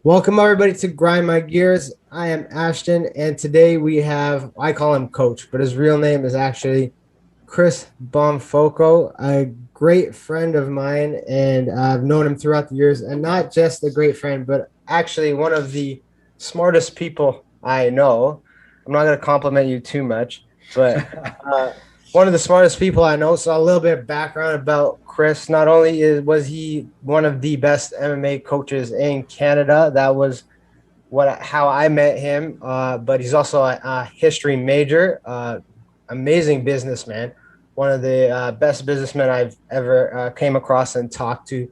Welcome everybody to Grind My Gears. I am Ashton, and today I call him Coach, but his real name is actually Chris Bonfoco, a great friend of mine, and I've known him throughout the years, and not just a great friend, but actually one of the smartest people I know. I'm not going to compliment you too much, but uh, one of the smartest people I know. So a little bit of background about Chris. Not only was he one of the best MMA coaches in Canada, that was how I met him. But he's also a history major, amazing businessman, one of the best businessmen I've ever came across and talked to.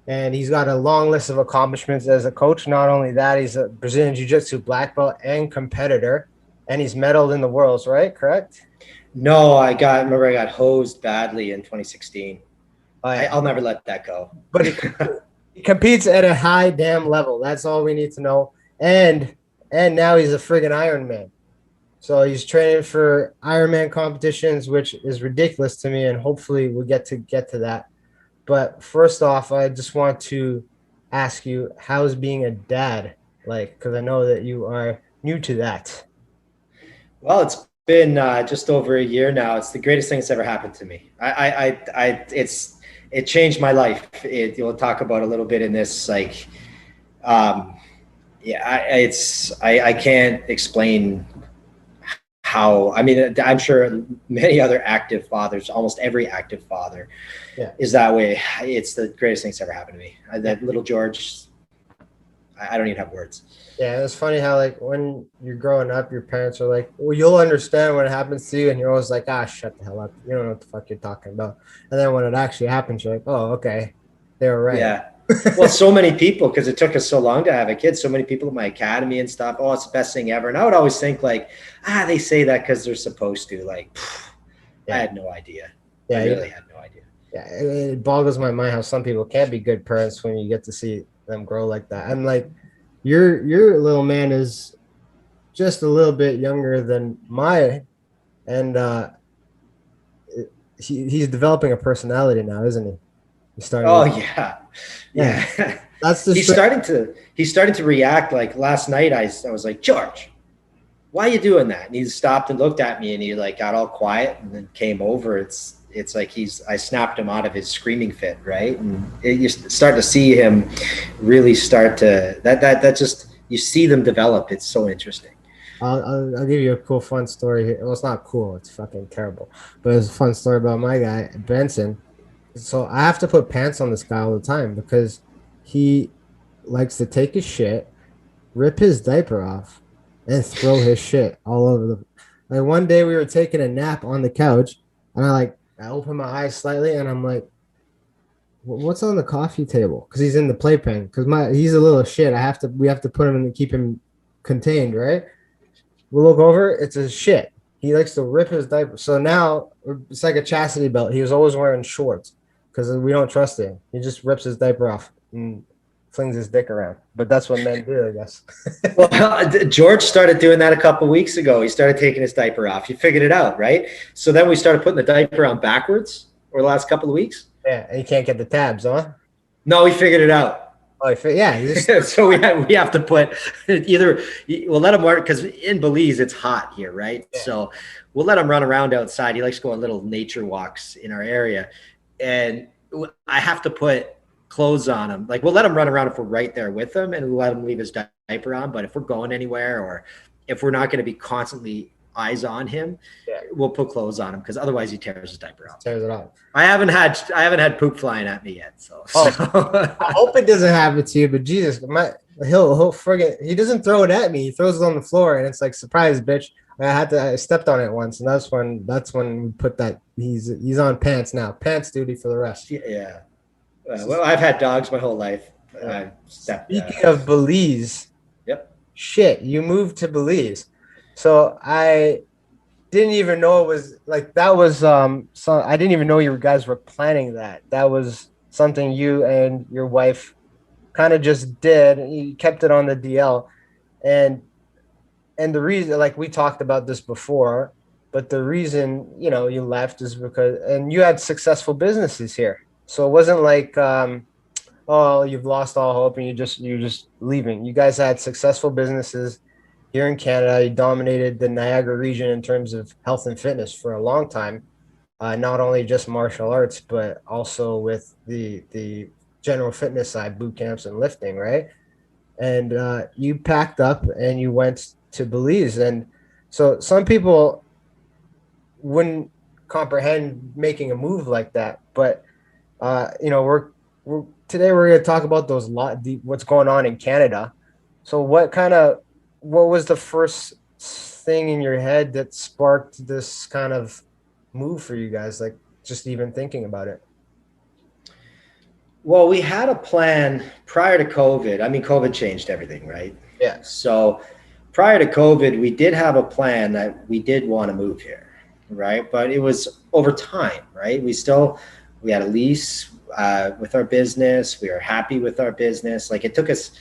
And he's got a long list of accomplishments as a coach. Not only that, he's a Brazilian Jiujitsu Blackbelt and competitor, and he's medaled in the worlds, right? Correct? No, remember I got hosed badly in 2016. Oh, yeah. I'll never let that go. But he competes at a high damn level. That's all we need to know. And now he's a friggin' Ironman. So he's training for Ironman competitions, which is ridiculous to me, and hopefully we'll get to that. But first off, I just want to ask you, how's being a dad like? Because I know that you are new to that. Well, it's been just over a year now. It's the greatest thing that's ever happened to me. It changed my life. We'll talk about a little bit in this, I can't explain how. I mean, I'm sure many other active fathers, almost every active father, is that way. It's the greatest thing that's ever happened to me. That little George, I don't even have words. Yeah, it's funny how like when you're growing up, your parents are like, "Well, you'll understand when it happens to you," and you're always like, "Ah, shut the hell up! You don't know what the fuck you're talking about." And then when it actually happens, you're like, "Oh, okay, they were right." Yeah. Well, so many people, because it took us so long to have a kid, so many people at my academy and stuff, oh, it's the best thing ever. And I would always think like, they say that because they're supposed to. Like, I had no idea. Yeah, I really had no idea. Yeah, it boggles my mind how some people can't be good parents when you get to see them grow like that. I'm like, your little man is just a little bit younger than mine, and he's developing a personality now, isn't he? He's starting. Oh yeah. That's the he's starting to react. Like last night, I was like, George, why are you doing that? And he stopped and looked at me, and he like got all quiet, and then came over. It's like I snapped him out of his screaming fit, right? And you start to see him really start to that just you see them develop. It's so interesting. I'll give you a cool, fun story here. Well, it's not cool. It's fucking terrible. But it's a fun story about my guy, Benson. So I have to put pants on this guy all the time because he likes to take his shit, rip his diaper off, and throw his shit all over the. Like one day we were taking a nap on the couch, and I open my eyes slightly, and I'm like, "What's on the coffee table?" Because he's in the playpen. Because he's a little shit. We have to put him in to keep him contained, right? We look over, it's his shit. He likes to rip his diaper. So now it's like a chastity belt. He was always wearing shorts because we don't trust him. He just rips his diaper off and flings his dick around. But that's what men do, I guess. Well, George started doing that a couple of weeks ago. He started taking his diaper off. You figured it out, right? So then we started putting the diaper on backwards over the last couple of weeks. Yeah, and you can't get the tabs, huh? No, we figured it out. Oh, yeah. So we have to put either we'll let him work because in Belize it's hot here, right? Yeah. So we'll let him run around outside. He likes to go on little nature walks in our area, and I have to put clothes on him. Like we'll let him run around if we're right there with him, and we'll let him leave his diaper on. But if we're going anywhere or if we're not going to be constantly eyes on him, we'll put clothes on him because otherwise he tears his diaper off. Tears it off. I haven't had poop flying at me yet. So I hope it doesn't happen to you, but Jesus, he'll forget. He doesn't throw it at me. He throws it on the floor, and it's like, surprise, bitch. I stepped on it once, and that's when we put that. He's on pants now. Pants duty for the rest. Yeah. Well, I've had dogs my whole life. Speaking of Belize, shit, you moved to Belize. So I didn't even know it was like that was so I didn't even know you guys were planning that. That was something you and your wife kind of just did. You kept it on the DL. And the reason, like we talked about this before, but the reason, you left is because and you had successful businesses here. So it wasn't like oh, you've lost all hope and you're just leaving. You guys had successful businesses here in Canada. You dominated the Niagara region in terms of health and fitness for a long time. Not only just martial arts, but also with the general fitness side, boot camps and lifting, right? And you packed up and you went to Belize. And so some people wouldn't comprehend making a move like that, but we're today we're going to talk about what's going on in Canada. So what was the first thing in your head that sparked this kind of move for you guys? Like just even thinking about it. Well, we had a plan prior to COVID. I mean, COVID changed everything, right? Yeah. So prior to COVID, we did have a plan that we did want to move here, right? But it was over time, right? We had a lease with our business. We were happy with our business. Like it took us,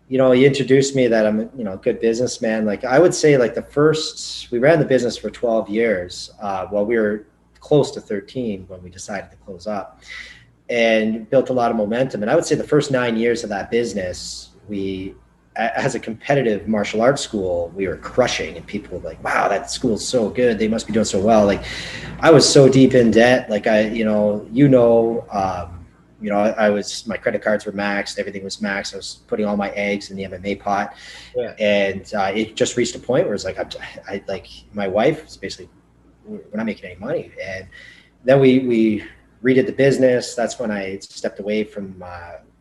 you introduced me that I'm, a good businessman. Like I would say like we ran the business for 12 years while we were close to 13 when we decided to close up, and built a lot of momentum. And I would say the first 9 years of that business, as a competitive martial arts school, we were crushing, and people were like, wow, that school's so good. They must be doing so well. Like I was so deep in debt. Like my credit cards were maxed. Everything was maxed. I was putting all my eggs in the MMA pot. Yeah. And it just reached a point where it's like, I like my wife is basically, we're not making any money. And then we redid the business. That's when I stepped away from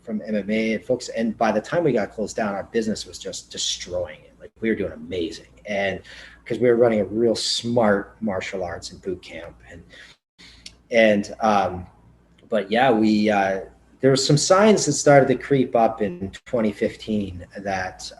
MMA and focused. And by the time we got closed down, our business was just destroying it. Like we were doing amazing, and because we were running a real smart martial arts and boot camp, but yeah, there were some signs that started to creep up in 2015 that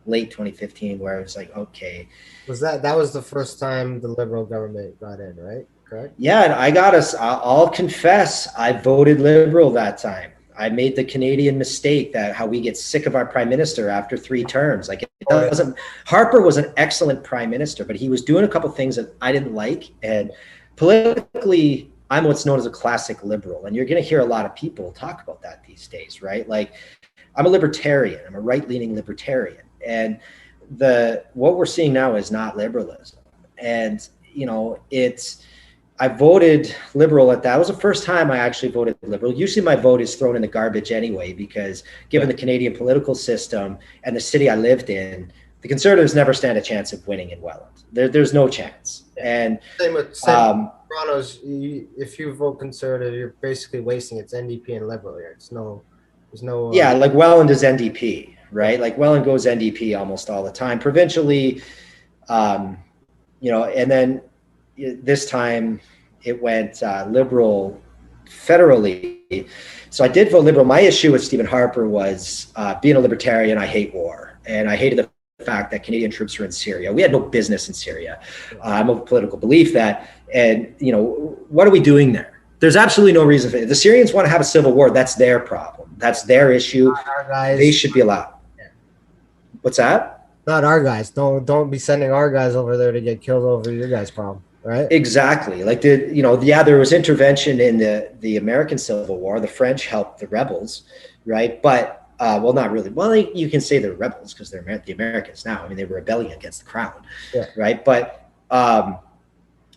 late 2015, where it was like, okay. That was the first time the Liberal government got in, right? Correct? Yeah, and I'll confess, I voted Liberal that time. I made the Canadian mistake that how we get sick of our prime minister after 3 terms. Like it doesn't. Harper was an excellent prime minister, but he was doing a couple of things that I didn't like. And politically, I'm what's known as a classic liberal, and you're going to hear a lot of people talk about that these days, right? Like I'm a libertarian. I'm a right-leaning libertarian, and what we're seeing now is not liberalism. And I voted Liberal at that. It was the first time I actually voted Liberal. Usually my vote is thrown in the garbage anyway, because given the Canadian political system and the city I lived in, the Conservatives never stand a chance of winning in Welland. There's no chance. And same with Toronto's. If you vote Conservative, you're basically wasting. It's NDP and Liberal here. There's no. Yeah, like Welland is NDP, right? Like Welland goes NDP almost all the time. Provincially, and then this time it went Liberal federally. So I did vote Liberal. My issue with Stephen Harper was being a libertarian, I hate war. And I hated the fact that Canadian troops were in Syria. We had no business in Syria. I'm of a political belief that, and what are we doing there? There's absolutely no reason for it. The Syrians want to have a civil war. That's their problem. That's their issue. They should be allowed. Yeah. What's that? Not our guys. Don't be sending our guys over there to get killed over your guys' problem. Right. Exactly. Like there was intervention in the American Civil War. The French helped the rebels, right? But not really. Well, you can say they're rebels because they're the Americans now. I mean, they were rebelling against the crown, right? But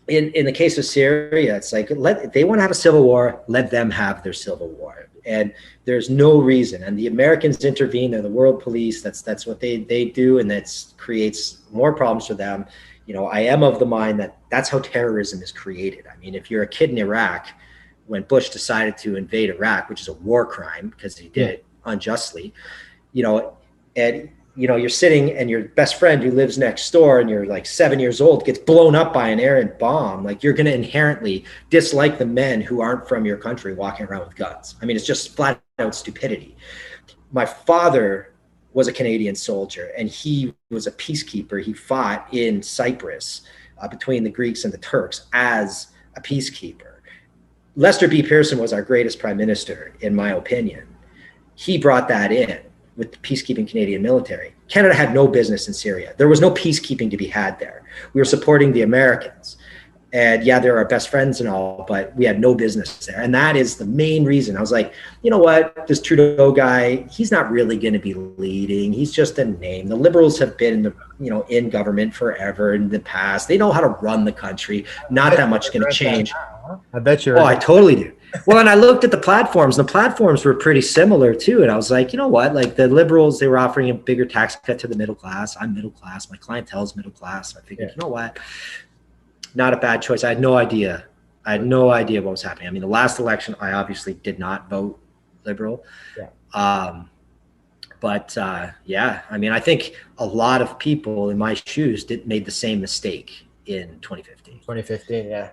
in the case of Syria, it's like they want to have a civil war. Let them have their civil war, and there's no reason. And the Americans intervene. They're the world police. That's what they do, and that creates more problems for them. I am of the mind that that's how terrorism is created. I mean, if you're a kid in Iraq, when Bush decided to invade Iraq, which is a war crime because he did it unjustly, and you're sitting and your best friend who lives next door and you're like 7 years old gets blown up by an errant bomb, like you're going to inherently dislike the men who aren't from your country walking around with guns. I mean, it's just flat out stupidity. My father was a Canadian soldier, and he was a peacekeeper. He fought in Cyprus between the Greeks and the Turks as a peacekeeper. Lester B. Pearson was our greatest prime minister, in my opinion. He brought that in with the peacekeeping Canadian military. Canada had no business in Syria. There was no peacekeeping to be had there. We were supporting the Americans. And yeah, they're our best friends and all, but we had no business there. And that is the main reason. I was like, you know what? This Trudeau guy, he's not really going to be leading. He's just a name. The Liberals have been, in government forever in the past. They know how to run the country. Not that much is going to change. I bet you Oh, I regret. totally do. Well, and I looked at the platforms, and the platforms were pretty similar too. And I was like, you know what? Like the Liberals, they were offering a bigger tax cut to the middle class. I'm middle class. My clientele is middle class. So I figured, you know what? Not a bad choice. I had no idea. I had no idea what was happening. I mean, the last election, I obviously did not vote Liberal. Yeah. Yeah, I mean, I think a lot of people in my shoes made the same mistake in 2015. 2015, yeah.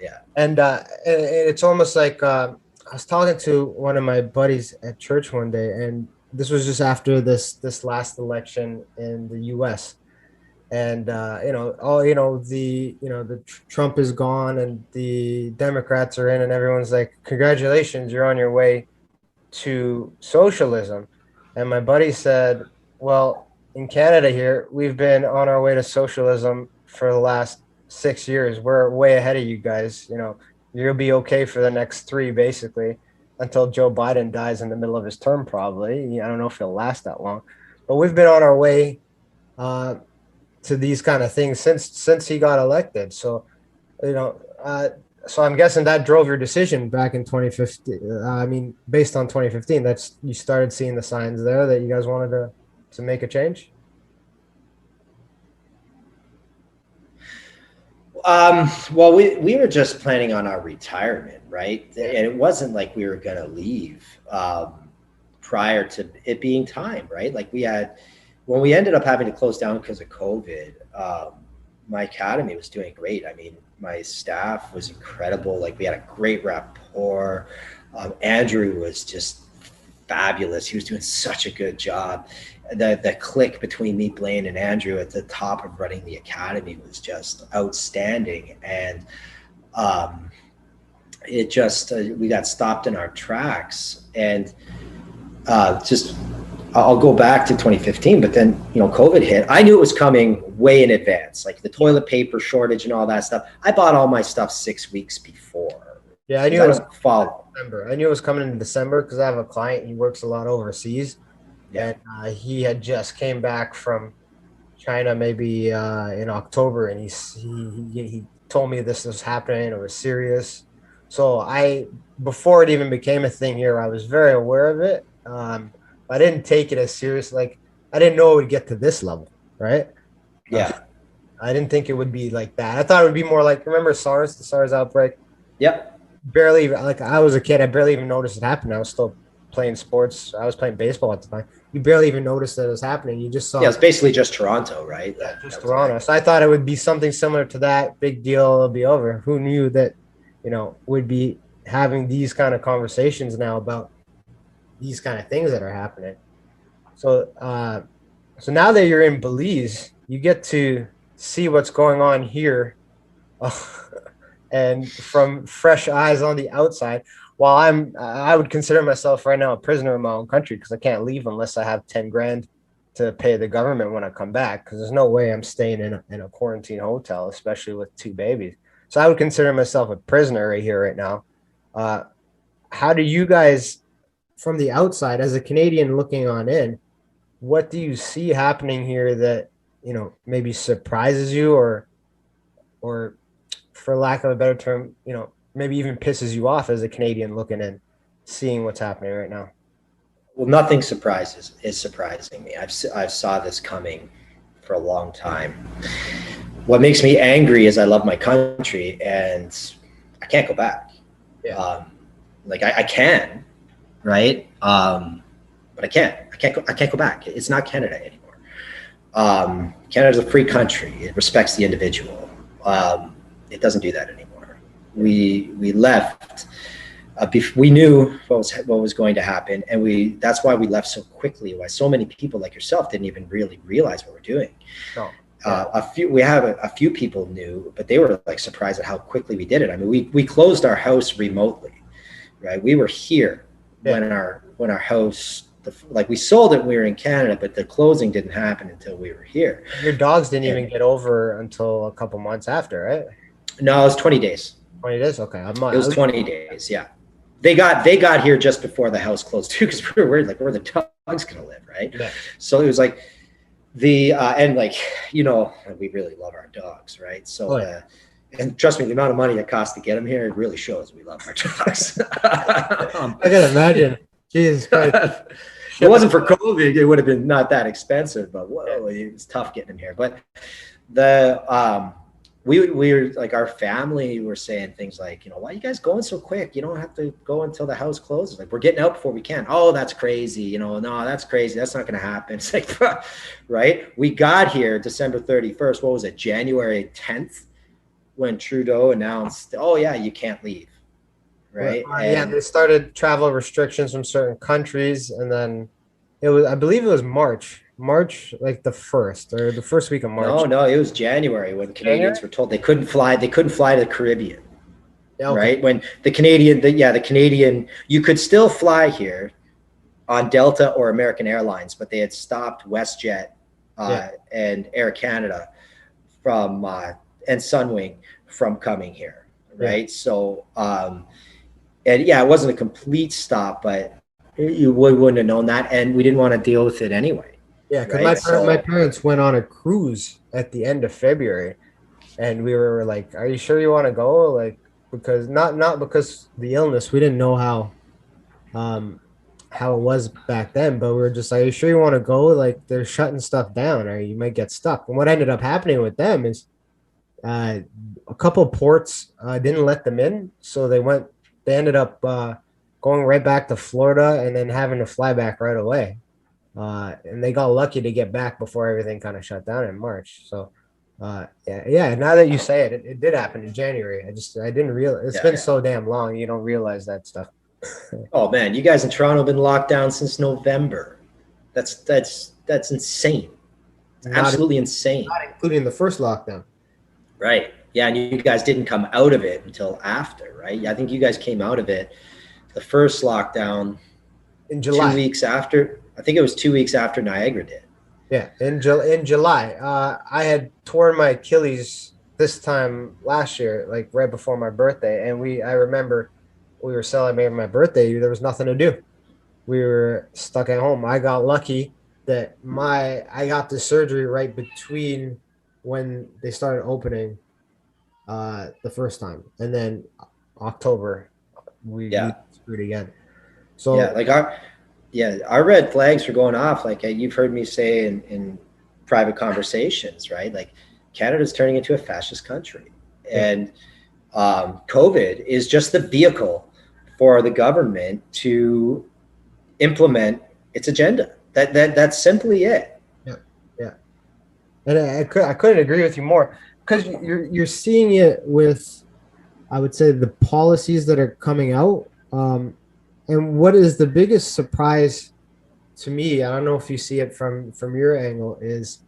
Yeah. And it's almost like I was talking to one of my buddies at church one day, and this was just after this last election in the U.S. And the Trump is gone and the Democrats are in, and everyone's like, "Congratulations, you're on your way to socialism." And my buddy said, "Well, in Canada here, we've been on our way to socialism for the last 6 years. We're way ahead of you guys. You'll be okay for the next three, basically, until Joe Biden dies in the middle of his term, probably. I don't know if he'll last that long, but we've been on our way uh, to these kind of things since he got elected. So, you know, uh, so I'm guessing that drove your decision back in 2015. I mean, based on 2015, that's you started seeing the signs there that you guys wanted to make a change. Well, we were just planning on our retirement, right? And it wasn't like we were going to leave prior to it being time, right? Like when we ended up having to close down because of COVID, my academy was doing great. I mean, my staff was incredible. Like we had a great rapport. Andrew was just fabulous. He was doing such a good job. The click between me, Blaine, and Andrew at the top of running the academy was just outstanding. And it just we got stopped in our tracks. And just I'll go back to 2015, but then COVID hit. I knew it was coming way in advance, like the toilet paper shortage and all that stuff. I bought all my stuff 6 weeks before. Yeah, I knew it was follow. December. I knew it was coming in December because I have a client. He works a lot overseas, and he had just came back from China maybe in October, and he told me this was happening. It was serious. So before it even became a thing here, I was very aware of it. I didn't take it as serious. Like I didn't know it would get to this level, right? Yeah. I didn't think it would be like that. I thought it would be more like, remember SARS, the SARS outbreak? Yep. Barely, like I was a kid, I barely even noticed it happened. I was still playing sports. I was playing baseball at the time. You barely even noticed that it was happening. You just saw. Yeah, it's basically just Toronto, right? Just Toronto. So I thought it would be something similar to that. Big deal, it'll be over. Who knew that, we'd be having these kind of conversations now about these kind of things that are happening. So, so now that you're in Belize, you get to see what's going on here, and from fresh eyes on the outside. While I would consider myself right now a prisoner in my own country because I can't leave unless I have 10 grand to pay the government when I come back. Because there's no way I'm staying in a quarantine hotel, especially with two babies. So I would consider myself a prisoner right here, right now. How do you guys, from the outside, as a Canadian looking on in, what do you see happening here that maybe surprises you, or for lack of a better term, maybe even pisses you off as a Canadian looking in, seeing what's happening right now? Well, nothing is surprising me. I've saw this coming for a long time. What makes me angry is I love my country and I can't go back. Yeah. Like I can, right? But I can't. I can't go back. It's not Canada anymore. Canada's a free country. It respects the individual. It doesn't do that anymore. We left. We knew what was going to happen, and that's why we left so quickly. Why so many people like yourself didn't even really realize what we're doing. No. We have a few people knew, but they were like surprised at how quickly we did it. I mean, we closed our house remotely, right? We were here when our house. We sold it when we were in Canada, but the closing didn't happen until we were here. Your dogs didn't even get over until a couple months after, right? No, it was 20 days. 20 days. Okay, I'm It was at least 20 days. Yeah. They got here just before the house closed too, because we were worried like where the dogs gonna live, right? yeah. So it was like the and like we really love our dogs, right? So Oh, yeah. and trust me, the amount of money it costs to get them here, it really shows we love our dogs. I can imagine. Jesus Christ. If it wasn't for COVID, it would have been not that expensive, but whoa, it was tough getting them here. But the we were like, our family were saying things like, why are you guys going so quick? You don't have to go until the house closes. Like, we're getting out before we can. Oh, that's crazy. No, that's crazy. That's not going to happen. It's like, right. We got here December 31st. What was it? January 10th, when Trudeau announced, oh yeah, you can't leave. Right. Yeah, they started travel restrictions from certain countries, and then I believe it was March, like the first or the first week of March. No, it was January when January? Canadians were told they couldn't fly. They couldn't fly to the Caribbean. Yeah, okay. Right. When the Canadian, you could still fly here on Delta or American Airlines, but they had stopped WestJet and Air Canada from and Sunwing from coming here. Right. Yeah. So and yeah, it wasn't a complete stop, but we wouldn't have known that, and we didn't want to deal with it anyway. Yeah, because my parents went on a cruise at the end of February, and we were like, "Are you sure you want to go?" Like, because not because the illness, we didn't know how it was back then, but we were just like, "Are you sure you want to go?" Like, they're shutting stuff down, or you might get stuck. And what ended up happening with them is, a couple of ports didn't let them in, so they ended up going right back to Florida and then having to fly back right away. And they got lucky to get back before everything kind of shut down in March. So, yeah. Now that you say it, it did happen in January. I didn't realize it's been so damn long. You don't realize that stuff. Oh man, you guys in Toronto have been locked down since November. That's insane. Absolutely insane. Not including the first lockdown. Right. Yeah, and you guys didn't come out of it until after, right? I think you guys came out of it, the first lockdown, in July. 2 weeks after. I think it was 2 weeks after Niagara did. Yeah, in July. I had torn my Achilles this time last year, like right before my birthday, and I remember we were celebrating my birthday. There was nothing to do. We were stuck at home. I got lucky that I got the surgery right between when they started opening the first time, and then October we screwed again. So yeah, like our red flags were going off. Like you've heard me say in private conversations, right? Like Canada's turning into a fascist country, and COVID is just the vehicle for the government to implement its agenda. That's simply it. Yeah. And I couldn't agree with you more, because you're seeing it with, I would say, the policies that are coming out. And what is the biggest surprise to me, I don't know if you see it from your angle, is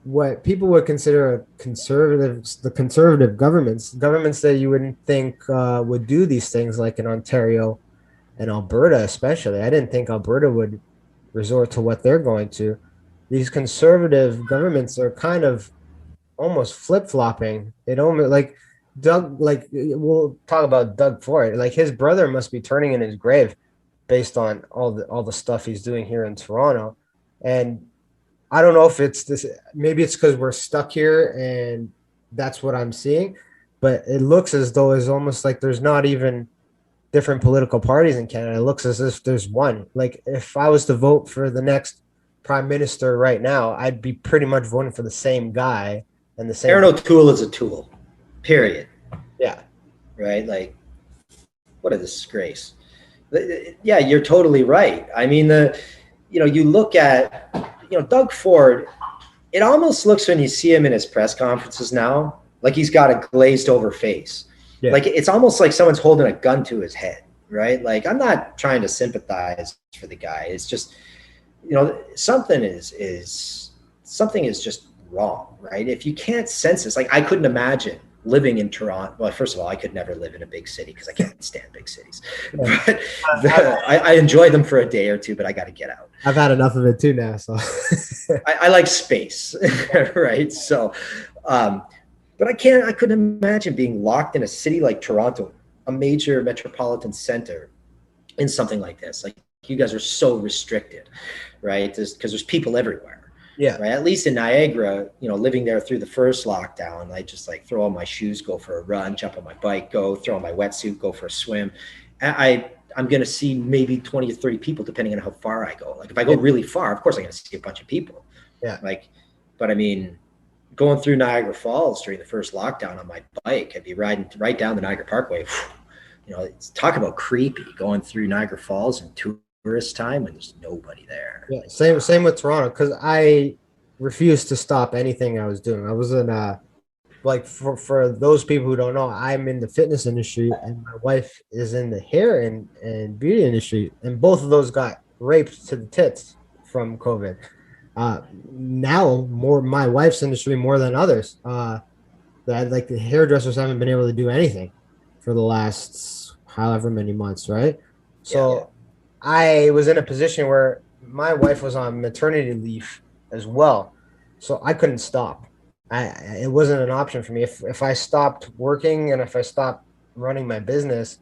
what people would consider the conservative governments that you wouldn't think would do these things, like in Ontario and Alberta especially. I didn't think Alberta would resort to what they're going to. These conservative governments are kind of almost flip-flopping. It almost like Doug, like we'll talk about Doug Ford, like his brother must be turning in his grave based on all the stuff he's doing here in Toronto. And I don't know if it's this, maybe it's because we're stuck here and that's what I'm seeing, but it looks as though it's almost like there's not even different political parties in Canada. It looks as if there's one. Like if I was to vote for the next prime minister right now, I'd be pretty much voting for the same guy and the same. Aaron O'Toole is a tool, period. Yeah. Right. Like, what a disgrace. Yeah, you're totally right. I mean, you look at, Doug Ford, it almost looks, when you see him in his press conferences now, like he's got a glazed over face. Yeah. Like it's almost like someone's holding a gun to his head, right? Like, I'm not trying to sympathize for the guy. It's just, something is just wrong, right? If you can't sense this, like I couldn't imagine living in Toronto. Well, first of all, I could never live in a big city because I can't stand big cities. Yeah. But I enjoy them for a day or two, but I got to get out. I've had enough of it too now. So I like space, right? So, But I couldn't imagine being locked in a city like Toronto, a major metropolitan center, in something like this. Like you guys are so restricted, right? Because there's people everywhere, Yeah. right? At least in Niagara, living there through the first lockdown, I just like throw on my shoes, go for a run, jump on my bike, go throw on my wetsuit, go for a swim. I'm going to see maybe 20 to 30 people depending on how far I go. Like if I go Yeah. really far, of course I'm going to see a bunch of people. Yeah. Like, but I mean, going through Niagara Falls during the first lockdown on my bike, I'd be riding right down the Niagara Parkway. It's talk about creepy going through Niagara Falls in tourist time when there's nobody there. Yeah. Same with Toronto, because I refused to stop anything I was doing. I was in like for those people who don't know, I'm in the fitness industry and my wife is in the hair and beauty industry, and both of those got raped to the tits from COVID. Now more my wife's industry more than others. That like the hairdressers haven't been able to do anything for the last however many months, right? Yeah. So I was in a position where my wife was on maternity leave as well, so I couldn't stop. It wasn't an option for me. If I stopped working and if I stopped running my business,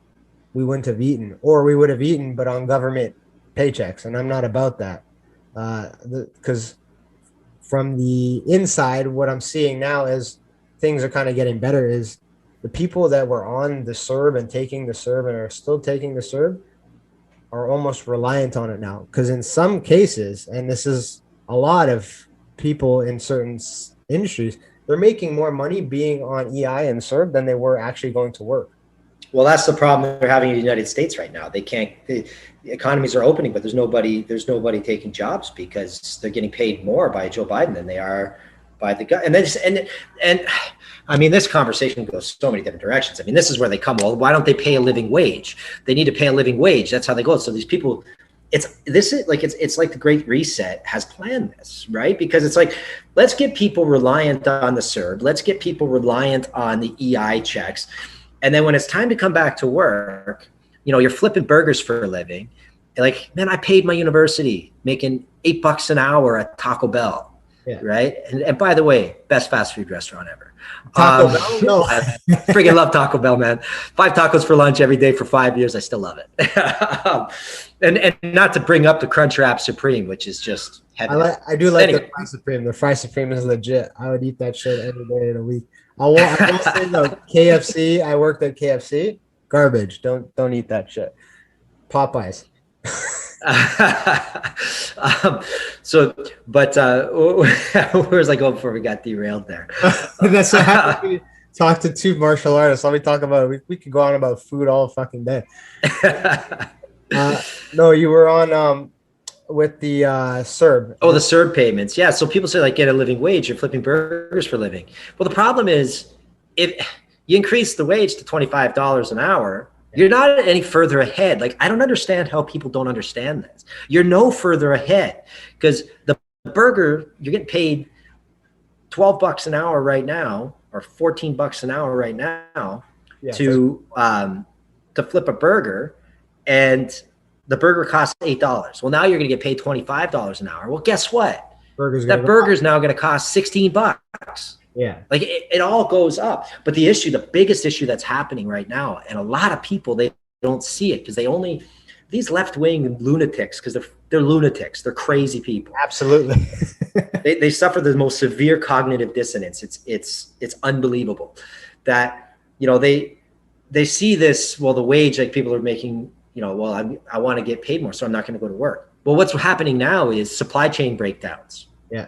we wouldn't have eaten, or we would have eaten, but on government paychecks, and I'm not about that. Because from the inside, what I'm seeing now is things are kind of getting better. Is the people that were on the CERB and taking the CERB and are still taking the CERB are almost reliant on it now. Because in some cases, and this is a lot of people in certain industries, they're making more money being on EI and CERB than they were actually going to work. Well, that's the problem they're having in the United States right now. They can't. The economies are opening, but there's nobody. There's nobody taking jobs because they're getting paid more by Joe Biden than they are by the guy. And then and I mean, this conversation goes so many different directions. I mean, this is where they come. Well, why don't they pay a living wage? They need to pay a living wage. That's how they go. So these people, it's like the Great Reset has planned this, right? Because it's like, let's get people reliant on the CERB. Let's get people reliant on the EI checks. And then when it's time to come back to work, you're flipping burgers for a living. Like, man, I paid my university making $8 an hour at Taco Bell. Yeah. Right. And by the way, best fast food restaurant ever. Taco Bell? No. I freaking love Taco Bell, man. 5 tacos for lunch every day for 5 years. I still love it. And not to bring up the Crunchwrap Supreme, which is just heaven. I do like the Fry Supreme. The Fry Supreme is legit. I would eat that shit every day of the week. I will say though, KFC. I worked at KFC. Garbage. Don't eat that shit. Popeyes. Where was I going before we got derailed there? That's what happened. We talk to 2 martial artists. Let me talk about it. We could go on about food all fucking day. No, you were on with the CERB. Oh, the CERB payments. Yeah. So people say like get a living wage. You're flipping burgers for a living. Well, the problem is if you increase the wage to $25 an hour, you're not any further ahead. Like, I don't understand how people don't understand this. You're no further ahead because the burger, you're getting paid $12 an hour right now, or $14 an hour right now to flip a burger, and the burger costs $8. Well, now you're going to get paid $25 an hour. Well, guess what? That burger's now going to cost $16. Yeah. Like it all goes up. But the biggest issue that's happening right now, and a lot of people, they don't see it because these left-wing lunatics, because they're lunatics, they're crazy people. Absolutely. they suffer the most severe cognitive dissonance. It's unbelievable that, they see this, well, the wage, like people are making, well, I want to get paid more, so I'm not going to go to work. Well, what's happening now is supply chain breakdowns. Yeah.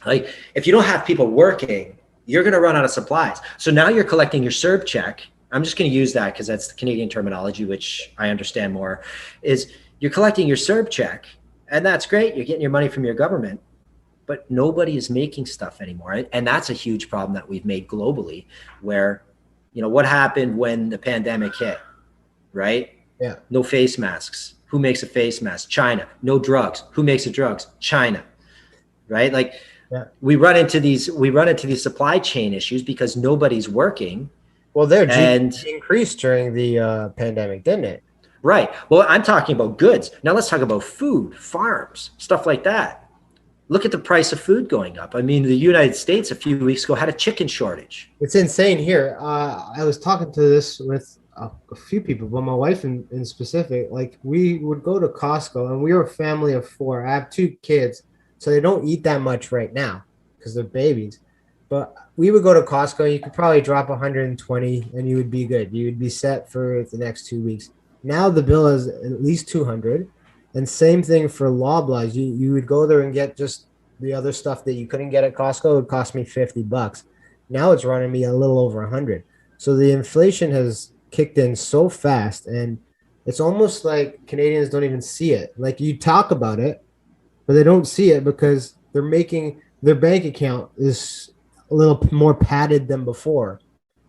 Like if you don't have people working, you're going to run out of supplies. So now you're collecting your CERB check. I'm just going to use that because that's the Canadian terminology, which I understand more, is you're collecting your CERB check, and that's great. You're getting your money from your government, but nobody is making stuff anymore. And that's a huge problem that we've made globally where, what happened when the pandemic hit, right? Yeah. No face masks. Who makes a face mask? China. No drugs. Who makes the drugs? China. Right? Like, yeah. We run into these supply chain issues because nobody's working. Well, their GDP increased during the pandemic, didn't it? Right. Well, I'm talking about goods. Now let's talk about food, farms, stuff like that. Look at the price of food going up. I mean, the United States a few weeks ago had a chicken shortage. It's insane here. I was talking to this with a few people, but my wife in specific. Like we would go to Costco, and we were a family of four. I have two kids, so they don't eat that much right now because they're babies. But we would go to Costco. You could probably drop 120, and you would be good. You would be set for the next 2 weeks. Now the bill is at least 200, and same thing for Loblaws. You would go there and get just the other stuff that you couldn't get at Costco. It would cost me $50. Now it's running me a little over 100. So the inflation has kicked in so fast, and it's almost like Canadians don't even see it. Like you talk about it, but they don't see it because they're making their bank account is a little more padded than before.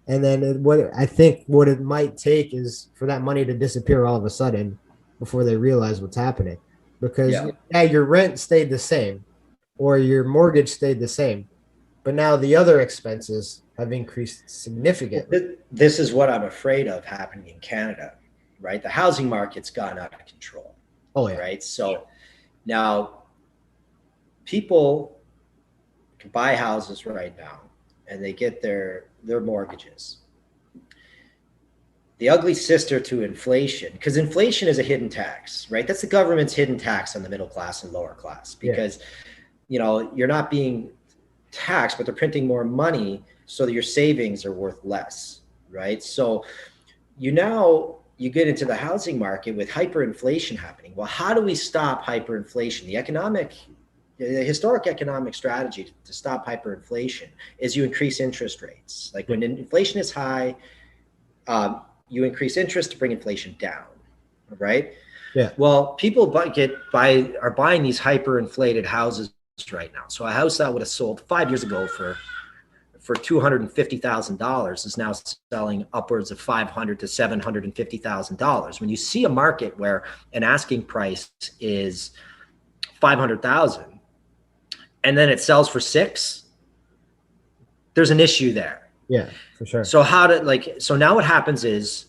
And then what I think what it might take is for that money to disappear all of a sudden before they realize what's happening. Because Yeah. yeah, your rent stayed the same or your mortgage stayed the same, but now the other expenses have increased significantly. This is what I'm afraid of happening in Canada, right? The housing market's gone out of control, Oh yeah, right? So now people can buy houses right now and they get their mortgages. The ugly sister to inflation, because inflation is a hidden tax, right? That's the government's hidden tax on the middle class and lower class yeah, because you're not being taxed, but they're printing more money so that your savings are worth less, right? So you get into the housing market with hyperinflation happening. Well, how do we stop hyperinflation? The historic economic strategy to stop hyperinflation is you increase interest rates. Like when inflation is high, you increase interest to bring inflation down, right? yeah, Well, people are buying these hyperinflated houses right now. So a house that would have sold 5 years ago for $250,000 is now selling upwards of $500,000 to $750,000. When you see a market where an asking price is $500,000 and then it sells for $6, there's an issue there. yeah, for sure. So now what happens is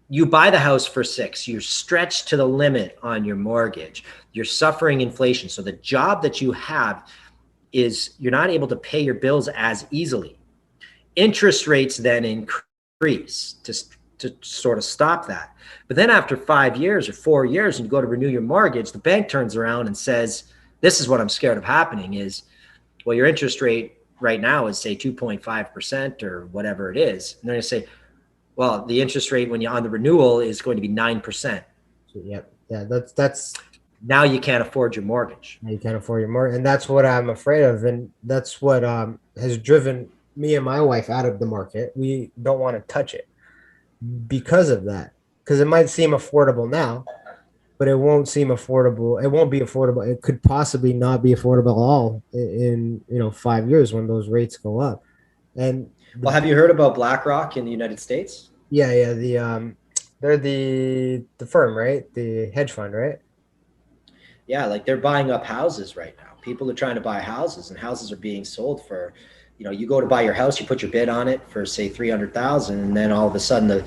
you buy the house for $6, you're stretched to the limit on your mortgage, you're suffering inflation. So the job that you have is you're not able to pay your bills as easily. Interest rates then increase to sort of stop that. But then after 5 years or 4 years, and you go to renew your mortgage, the bank turns around and says, this is what I'm scared of happening is, well, your interest rate right now is say 2.5% or whatever it is. And they're going to say, well, the interest rate when you're on the renewal is going to be 9%. So, yeah. That's Now you can't afford your mortgage. you can't afford your mortgage, and that's what I'm afraid of, and that's what has driven me and my wife out of the market. We don't want to touch it because of that. Because it might seem affordable now, but it won't seem affordable. It won't be affordable. It could possibly not be affordable at all in 5 years when those rates go up. And Well, the have you heard about BlackRock in the United States? yeah, they're the firm, right? The hedge fund, right? Yeah, like they're buying up houses right now. People are trying to buy houses, and houses are being sold for, you go to buy your house, you put your bid on it for say 300,000, and then all of a sudden the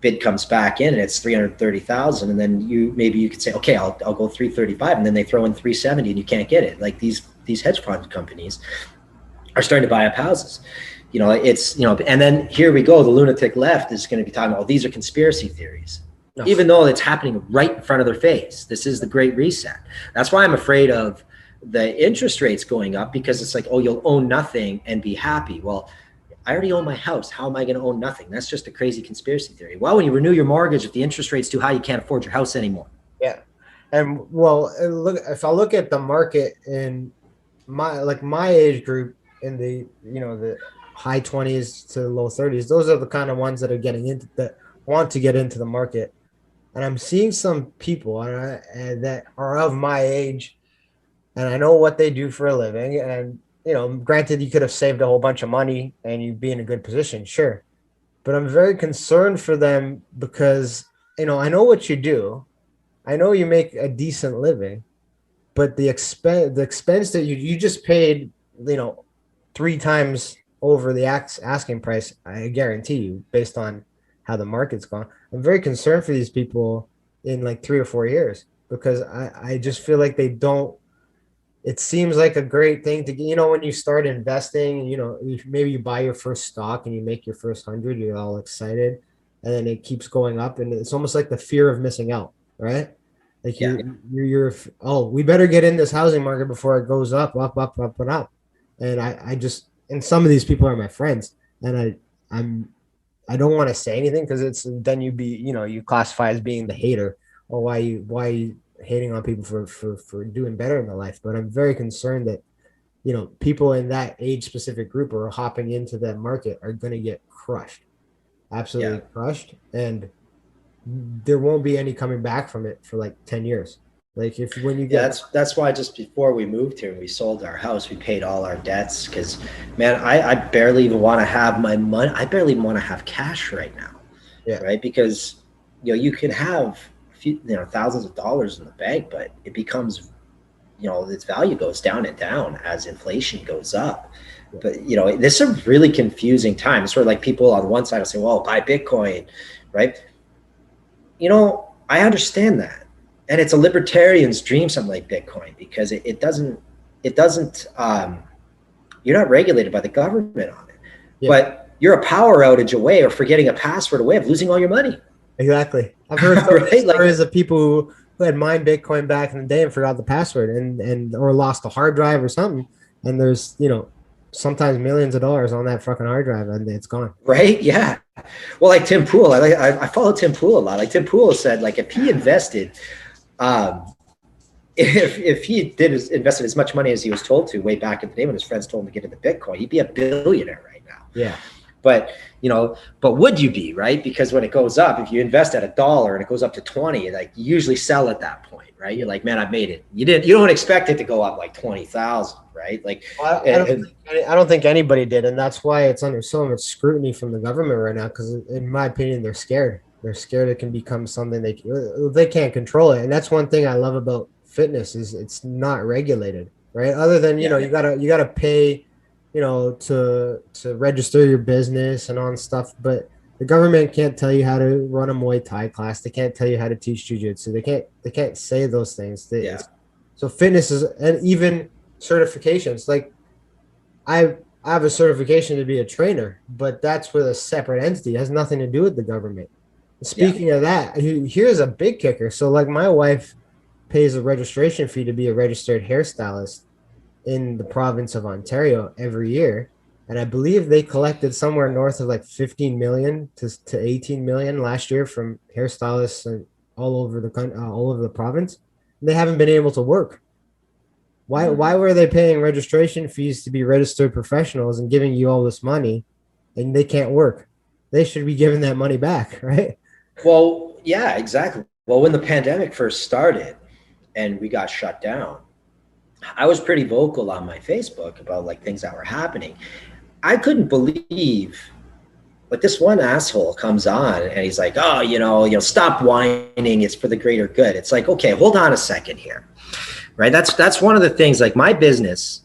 bid comes back in and it's 330,000, and then maybe you could say, okay, I'll go 335, and then they throw in 370, and you can't get it. Like these hedge fund companies are starting to buy up houses. And then here we go. The lunatic left is going to be talking about, these are conspiracy theories, No. even though it's happening right in front of their face. This is the Great Reset. That's why I'm afraid of the interest rates going up, because it's like, oh, you'll own nothing and be happy. Well, I already own my house. How am I going to own nothing? That's just a crazy conspiracy theory. Well, when you renew your mortgage, if the interest rate's too high, you can't afford your house anymore. Yeah. And well, look, if I look at the market in my age group in the high 20s to low 30s, those are the kind of ones that are getting into that want to get into the market. And I'm seeing some people and that are of my age, and I know what they do for a living. And granted, you could have saved a whole bunch of money and you'd be in a good position, sure. But I'm very concerned for them because I know what you do. I know you make a decent living, but the expense that you just paid, 3 times over the asking price, I guarantee you, based on how the market's gone. I'm very concerned for these people in like 3 or 4 years because I just feel like they don't it seems like a great thing to get, when you start investing, maybe you buy your first stock and you make your first 100, you're all excited, and then it keeps going up, and it's almost like the fear of missing out, right? Like Yeah. you're oh, we better get in this housing market before it goes up, up, up, up, and up. And I just, and some of these people are my friends, and I'm I don't want to say anything because it's then you classify as being the hater, or why you hating on people for doing better in their life. But I'm very concerned that people in that age specific group are hopping into that market are going to get crushed, Yeah. absolutely crushed, and there won't be any coming back from it for like 10 years. Like if when you Yeah, get that's why just before we moved here and we sold our house, we paid all our debts because, man, I barely even want to have my money. I barely even want to have cash right now, yeah right? Because you can have a few, thousands of dollars in the bank, but it becomes, its value goes down and down as inflation goes up. yeah But this is a really confusing time. It's sort of like people on one side will say, "Well, buy Bitcoin," right? I understand that. And it's a libertarian's dream, something like Bitcoin, because it doesn't, you're not regulated by the government on it. yeah But you're a power outage away or forgetting a password away of losing all your money. exactly. I've heard so many Right? Like, stories of people who had mined Bitcoin back in the day and forgot the password, and or lost a hard drive or something, and there's sometimes millions of dollars on that fucking hard drive and it's gone. right? Yeah. Well, like Tim Pool, I follow Tim Pool a lot. Like Tim Pool said, like if he invested, um, if he invested as much money as he was told to way back in the day when his friends told him to get into Bitcoin, he'd be a billionaire right now. Yeah. But but would you be, right? Because when it goes up, if you invest at $1 and it goes up to 20, like you usually sell at that point, right? You're like, man, I've made it. You don't expect it to go up like 20,000, right? Like, Well, and I don't think anybody did, and that's why it's under so much scrutiny from the government right now. Because in my opinion, they're scared. They're scared it can become something they can't control it, and that's one thing I love about fitness is it's not regulated, right? Other than yeah, you gotta pay, to register your business and on stuff, but the government can't tell you how to run a Muay Thai class. They can't tell you how to teach jujitsu. They can't say those things. yeah, So fitness is, and even certifications. Like I I have a certification to be a trainer, but that's with a separate entity. It has nothing to do with the government. yeah. Speaking of that, here's a big kicker. So like my wife pays a registration fee to be a registered hairstylist in the province of Ontario every year. And I believe they collected somewhere north of like 15 million to 18 million last year from hairstylists and all over the country, all over the province. They haven't been able to work. Why Mhm. were they paying registration fees to be registered professionals and giving you all this money and they can't work? They should be giving that money back, right? Well, yeah, exactly. Well, when the pandemic first started and we got shut down, I was pretty vocal on my Facebook about like things that were happening. I couldn't believe like this one asshole comes on and he's like, "Oh, stop whining. It's for the greater good." It's like, okay, hold on a second here, right? That's one of the things. Like my business,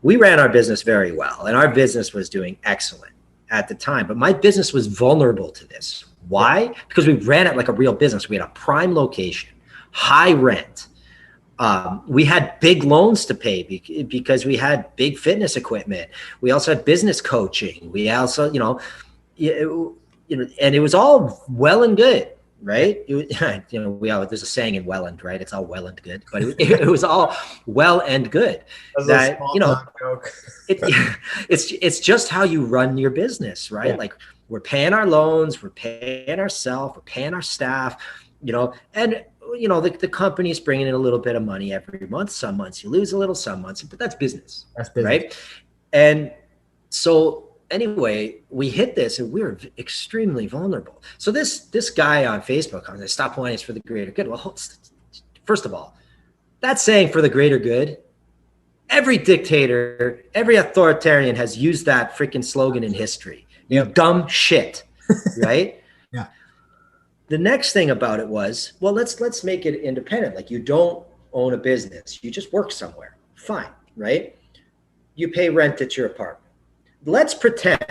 we ran our business very well, and our business was doing excellent at the time. But my business was vulnerable to this. Yeah. Why? Because we ran it like a real business. We had a prime location, high rent. We had big loans to pay because we had big fitness equipment. We also had business coaching. We also, and it was all well and good, Yeah. right? There's a saying in Welland, right? It's all well and good, but it was all well and good. That's a That small town joke. it, it's just how you run your business, right? Yeah. Like we're paying our loans, we're paying ourselves, we're paying our staff, and the company's bringing in a little bit of money every month. Some months you lose a little, some months, but that's business, That's business. right? And so anyway, we hit this and we were extremely vulnerable. So this guy on Facebook, on stop whining is for the greater good. Well, first of all, that's saying for the greater good. Every dictator, every authoritarian has used that freaking slogan in history. You Yep. dumb shit, right? Yeah. The next thing about it was, well, let's make it independent. Like you don't own a business, you just work somewhere. Fine, right? You pay rent at your apartment. Let's pretend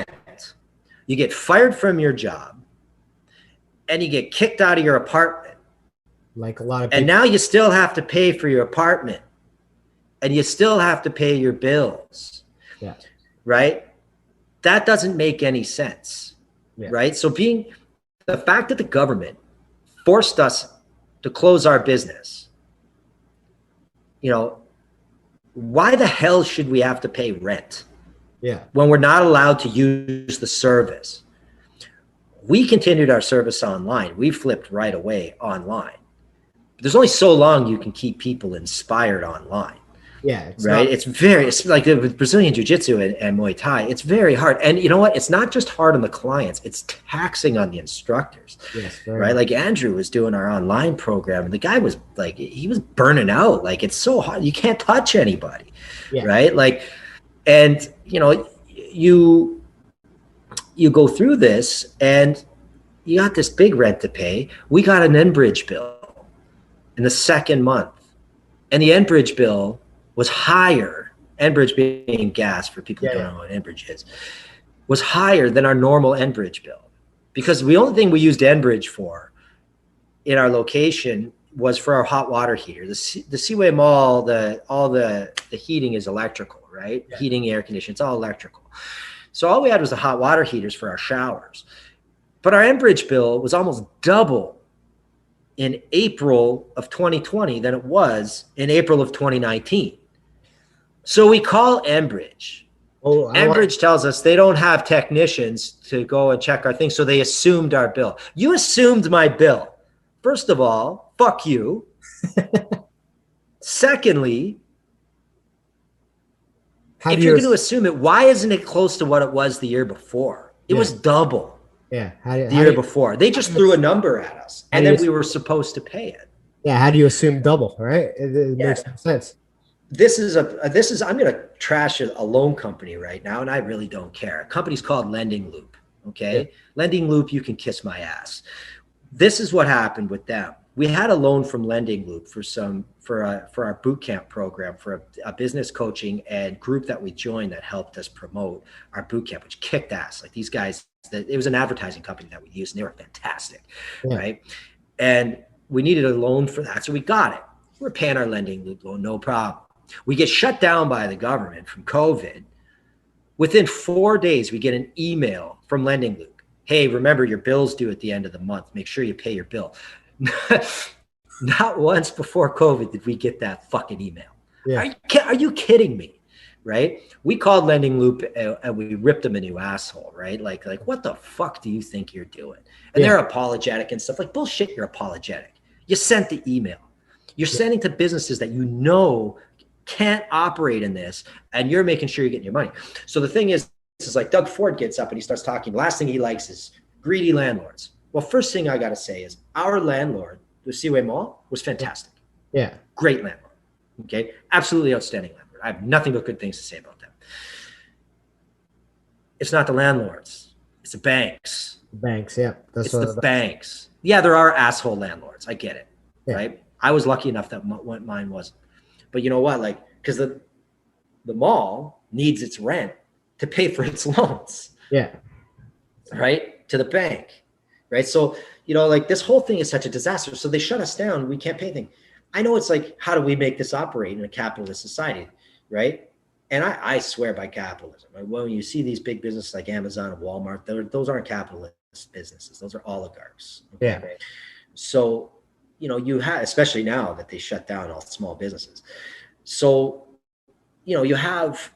you get fired from your job and you get kicked out of your apartment. Like a lot of And people. now you still have to pay for your apartment. and you still have to pay your bills, Yeah. right? That doesn't make any sense, Yeah. right? So the fact that the government forced us to close our business, you know, why the hell should we have to pay rent Yeah. when we're not allowed to use the service? We continued our service online. We flipped right away online. But there's only so long you can keep people inspired online. Yeah. It's Right. not. It's like with Brazilian Jiu-Jitsu and Muay Thai, it's very hard. And you know what? It's not just hard on the clients, it's taxing on the instructors, Yes. Very right? much. Like Andrew was doing our online program and the guy was like, he was burning out. Like it's so hard. You can't touch anybody, Yeah. right? Like, and you go through this and you got this big rent to pay. We got an Enbridge bill in the second month. And the Enbridge bill was higher, Enbridge being gas for people Yeah. who don't Yeah. know what Enbridge is, was higher than our normal Enbridge bill. Because the only thing we used Enbridge for in our location was for our hot water heater. The Seaway Mall, all the heating is electrical, right? Yeah. Heating, air conditioning, it's all electrical. So all we had was the hot water heaters for our showers. But our Enbridge bill was almost double in April of 2020 than it was in April of 2019. So we call Enbridge. Oh, Enbridge tells us they don't have technicians to go and check our things, so they assumed our bill. You assumed my bill. First of all, fuck you. Secondly, if you're going to assume it, why isn't it close to what it was the year before? It was double. Yeah. The year before. They just threw a number at us, and then we were supposed to pay it. Yeah. How do you assume double? Right. It makes no sense. This is I'm going to trash a loan company right now, and I really don't care. A company's called Lending Loop. Okay. Yeah. Lending Loop, you can kiss my ass. This is what happened with them. We had a loan from Lending Loop for our boot camp program, for a business coaching and group that we joined that helped us promote our boot camp, which kicked ass. Like these guys, it was an advertising company that we used, and they were fantastic, right? And we needed a loan for that, so we got it. We're paying our Lending Loop loan, no problem. We get shut down by the government from COVID. Within 4 days, we get an email from Lending Loop. Hey, remember your bill's due at the end of the month. Make sure you pay your bill. Not once before COVID did we get that fucking email. Yeah. Are you kidding me? Right? We called Lending Loop and we ripped them a new asshole, right? Like what the fuck do you think you're doing? And they're apologetic and stuff. Like bullshit, you're apologetic. You sent the email. You're sending to businesses that you know can't operate in this, and you're making sure you're getting your money. So the thing is like Doug Ford gets up and he starts talking. The last thing he likes is greedy landlords. Well, first thing I got to say is our landlord, the Seaway Mall, was fantastic. Yeah. Great landlord. Okay. Absolutely outstanding landlord. I have nothing but good things to say about them. It's not the landlords. It's the banks. Banks. Yeah. It's the banks. Yeah, there are asshole landlords. I get it. Yeah. Right. I was lucky enough that mine wasn't. But you know what? Like, because the mall needs its rent to pay for its loans. Yeah. Right. To the bank. Right. So, like this whole thing is such a disaster. So they shut us down. We can't pay anything. I know it's like, how do we make this operate in a capitalist society? Right. And I swear by capitalism. When you see these big businesses like Amazon and Walmart, those aren't capitalist businesses. Those are oligarchs. Okay? Yeah. So, you have, especially now that they shut down all small businesses. So, you have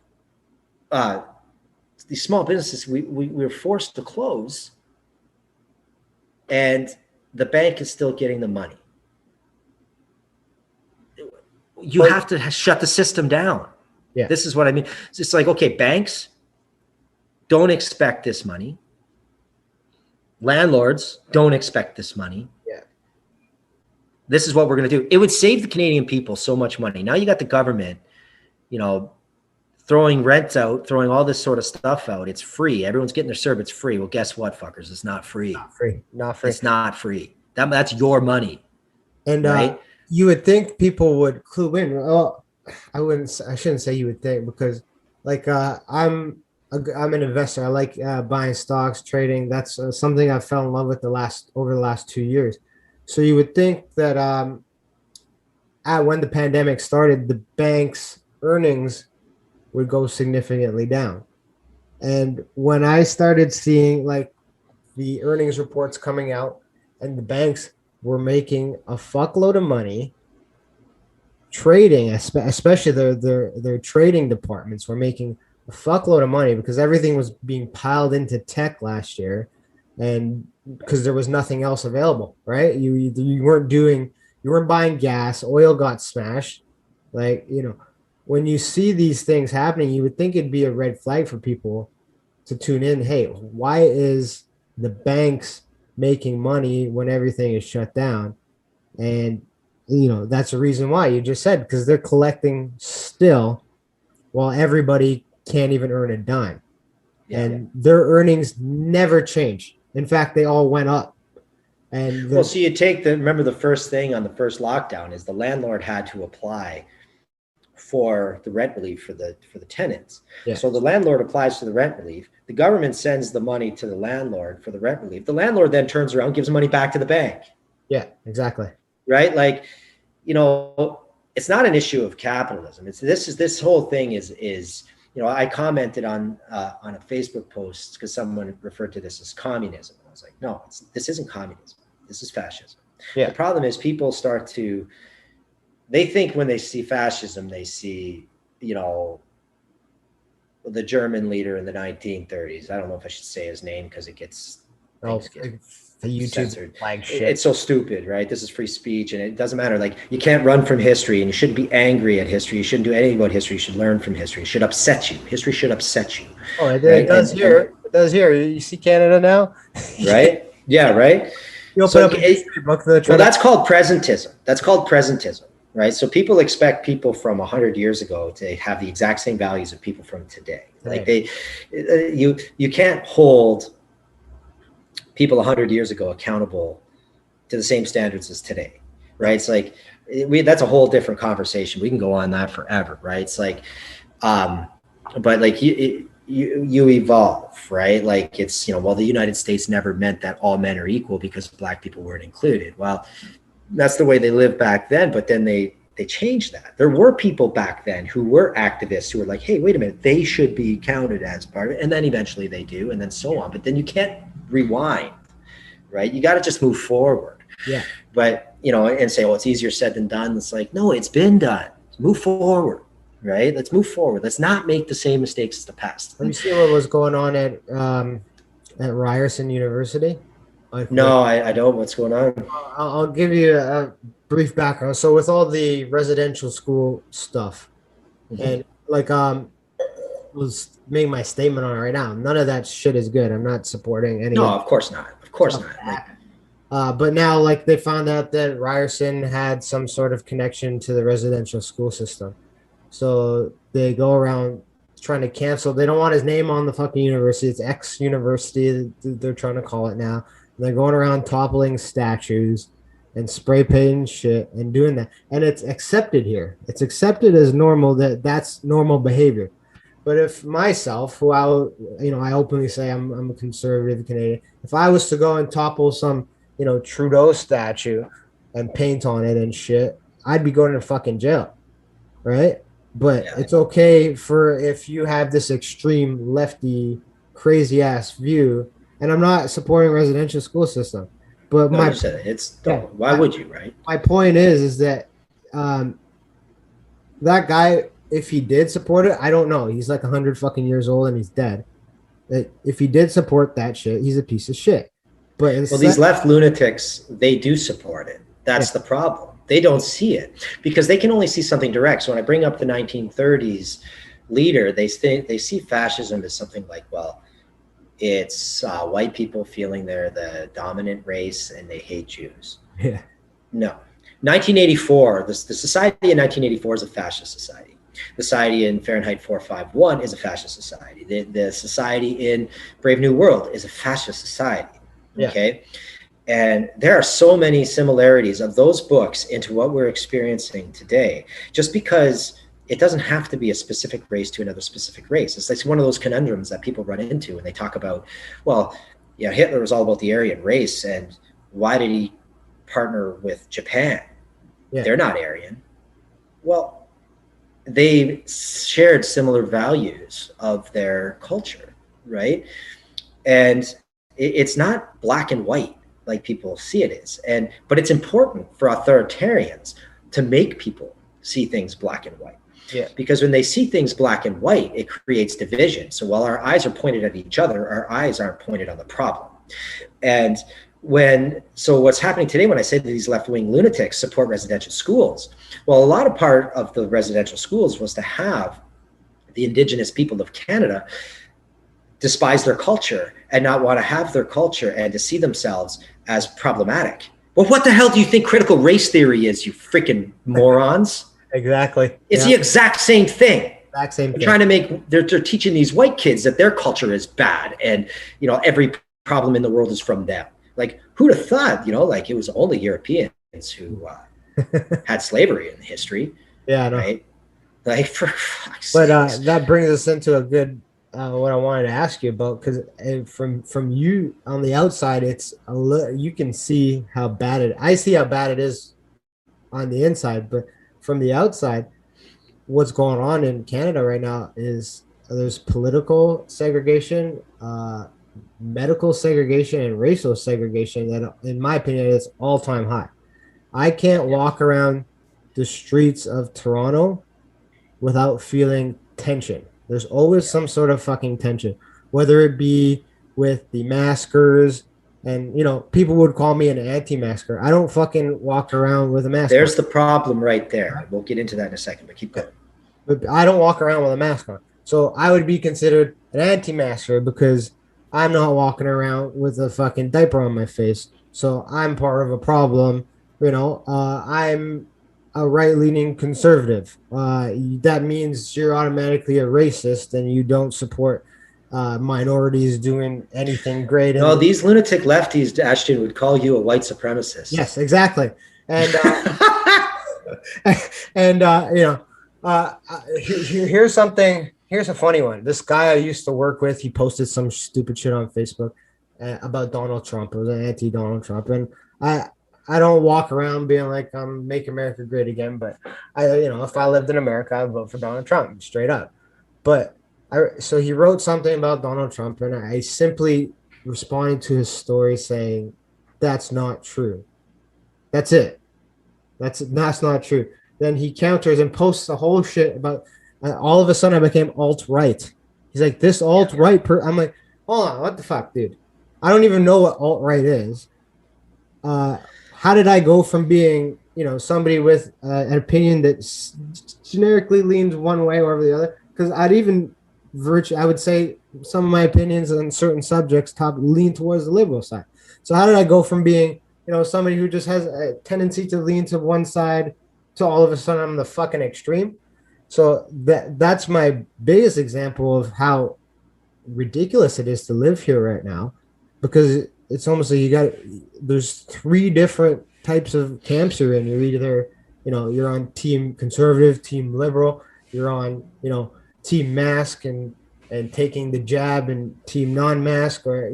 these small businesses, we were forced to close, and the bank is still getting the money. You have to shut the system down. Yeah. This is what I mean. It's like, okay, banks don't expect this money. Landlords don't expect this money. Yeah. This is what we're going to do. It would save the Canadian people so much money. Now you got the government, throwing rent out, throwing all this sort of stuff out. It's free. Everyone's getting their service. It's free. Well, guess what, fuckers? It's not free. Not free. Not free. It's not free. That's your money. And right? You would think people would clue in. Well, I shouldn't say you would think, because like I'm an investor. I like buying stocks, trading. That's something I fell in love with over the last 2 years. So you would think that when the pandemic started, the banks earnings would go significantly down. And when I started seeing like the earnings reports coming out and the banks were making a fuckload of money trading, especially their trading departments were making a fuckload of money because everything was being piled into tech last year, and because there was nothing else available, right? You weren't doing you weren't buying gas, oil got smashed, like when you see these things happening, you would think it'd be a red flag for people to tune in. Hey, why is the banks making money when everything is shut down? And that's the reason why you just said, because they're collecting still while everybody can't even earn a dime. Yeah. And their earnings never change. In fact, they all went up. And Well, so you take remember the first thing on the first lockdown is the landlord had to apply for the rent relief for the tenants. yeah, So the landlord applies for the rent relief. The government sends the money to the landlord for the rent relief. The landlord then turns around, gives the money back to the bank. yeah, exactly. Right? Like, it's not an issue of capitalism. This whole thing is I commented on a Facebook post because someone referred to this as communism. I was like, no, this isn't communism. This is fascism. Yeah. The problem is people they think when they see fascism, they see, the German leader in the 1930s. I don't know if I should say his name because things get the YouTube censored. flag shit. It's so stupid, right? This is free speech, and it doesn't matter. Like, you can't run from history, and you shouldn't be angry at history. You shouldn't do anything about history. You should learn from history. It should upset you. History should upset you. Oh, it right? does here. It does here. You see Canada now, right? Yeah, right. You open up a history book. That's called presentism. That's called presentism, right? So people expect people from 100 years ago to have the exact same values of people from today. Like you can't hold people 100 years ago accountable to the same standards as today, right? It's like that's a whole different conversation. We can go on that forever, right? It's like, but like you evolve, right? Like it's, well, the United States never meant that all men are equal because Black people weren't included. Well, that's the way they lived back then, but then they changed that. There were people back then who were activists who were like, hey, wait a minute, they should be counted as part of it. And then eventually they do, and then so on. But then you can't rewind, right? You got to just move forward. Yeah. But, and say, well, it's easier said than done. It's like, no, it's been done. Move forward, right? Let's move forward. Let's not make the same mistakes as the past. Have you seen what was going on at Ryerson University? No, I don't. What's going on? I'll give you a brief background. So with all the residential school stuff, and was making my statement on it right now. None of that shit is good. I'm not supporting any. No, of course not. Of course not. But now, like, they found out that Ryerson had some sort of connection to the residential school system, so they go around trying to cancel. They don't want his name on the fucking university. It's X University. They're trying to call it now. And they're going around toppling statues and spray painting shit and doing that. And it's accepted here. It's accepted as normal. That's normal behavior. But if myself, who I openly say I'm a conservative Canadian, if I was to go and topple some, Trudeau statue and paint on it and shit, I'd be going to fucking jail, right? But it's okay if you have this extreme lefty, crazy ass view. And I'm not supporting residential school system, but why would you, right? My point is that that guy, if he did support it, I don't know. He's like 100 fucking years old and he's dead. If he did support that shit, he's a piece of shit. But these left lunatics, they do support it. That's the problem. They don't see it because they can only see something direct. So when I bring up the 1930s leader, they see fascism as something like, well, it's white people feeling they're the dominant race and they hate Jews. Yeah. No. 1984, the society in 1984 is a fascist society. The society in Fahrenheit 451 is a fascist society. The society in Brave New World is a fascist society. Okay. And there are so many similarities of those books into what we're experiencing today, just because it doesn't have to be a specific race to another specific race. It's like one of those conundrums that people run into when they talk about, well, Hitler was all about the Aryan race, and why did he partner with Japan? They're not Aryan. Well, they shared similar values of their culture, right? And it's not black and white like people see it is. But it's important for authoritarians to make people see things black and white. Yeah. Because when they see things black and white, it creates division. So while our eyes are pointed at each other, our eyes aren't pointed on the problem. And what's happening today when I say that these left-wing lunatics support residential schools, well, a lot of part of the residential schools was to have the Indigenous people of Canada despise their culture and not want to have their culture and to see themselves as problematic. Well, what the hell do you think critical race theory is, you freaking morons? Exactly. It's the exact same thing. Exact same thing. Trying to make, they're teaching these white kids that their culture is bad and, every problem in the world is from them. Like, who'd have thought, like it was only Europeans who had slavery in history. Yeah, I know. Right? Like, for fuck's sakes. That brings us into a good, what I wanted to ask you about, because from you on the outside, it's you can see how bad I see how bad it is on the inside, but from the outside, what's going on in Canada right now is there's political segregation, medical segregation, and racial segregation that, in my opinion, is all-time high. I can't walk around the streets of Toronto without feeling tension. There's always some sort of fucking tension, whether it be with the maskers, and people would call me an anti-masker. I don't fucking walk around with a mask. There's the problem right there. We'll get into that in a second, but keep going. But I don't walk around with a mask on. So I would be considered an anti-masker because I'm not walking around with a fucking diaper on my face. So I'm part of a problem. I'm a right-leaning conservative. That means you're automatically a racist and you don't support minorities doing anything great. No, these lunatic lefties, Ashton, would call you a white supremacist. Yes, exactly. And here's something. Here's a funny one. This guy I used to work with, he posted some stupid shit on Facebook about Donald Trump. It was an anti-Donald Trump, and I don't walk around being like I'm make America great again. But if I lived in America, I'd vote for Donald Trump straight up. But so he wrote something about Donald Trump, and I simply responded to his story saying, "That's not true. That's it. That's not true." Then he counters and posts the whole shit about. All of a sudden, I became alt-right. He's like, this alt-right. I'm like, hold on, what the fuck, dude? I don't even know what alt-right is. How did I go from being, somebody with an opinion that generically leans one way or the other? Because I would say some of my opinions on certain subjects lean towards the liberal side. So how did I go from being, somebody who just has a tendency to lean to one side to all of a sudden I'm the fucking extreme? So that's my biggest example of how ridiculous it is to live here right now, because it's almost like there's three different types of camps you're in. You're either, you're on team conservative, team liberal, you're on, team mask and taking the jab, and team non-mask, or,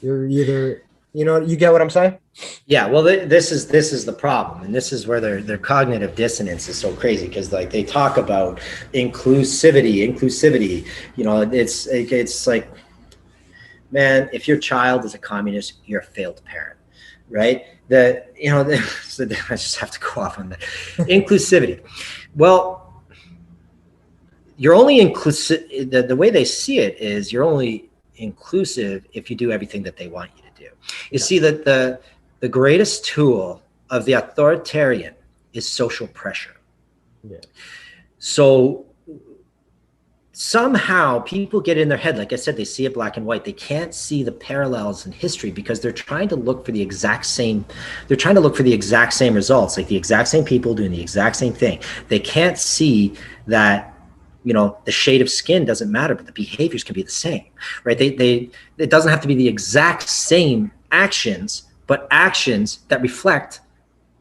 you're either, you get what I'm saying? Yeah, well, this is the problem, and this is where their cognitive dissonance is so crazy, because like they talk about inclusivity. It's like, man, if your child is a communist, you're a failed parent, right? So I just have to go off on that. Inclusivity. Well, you're only inclusive. The way they see it is you're only inclusive if you do everything that they want you to do. You see that the greatest tool of the authoritarian is social pressure. Yeah. So somehow people get in their head, like I said, they see it black and white. They can't see the parallels in history because they're trying to look for the exact same results, like the exact same people doing the exact same thing. They can't see that, the shade of skin doesn't matter, but the behaviors can be the same, right? It doesn't have to be the exact same actions, but actions that reflect,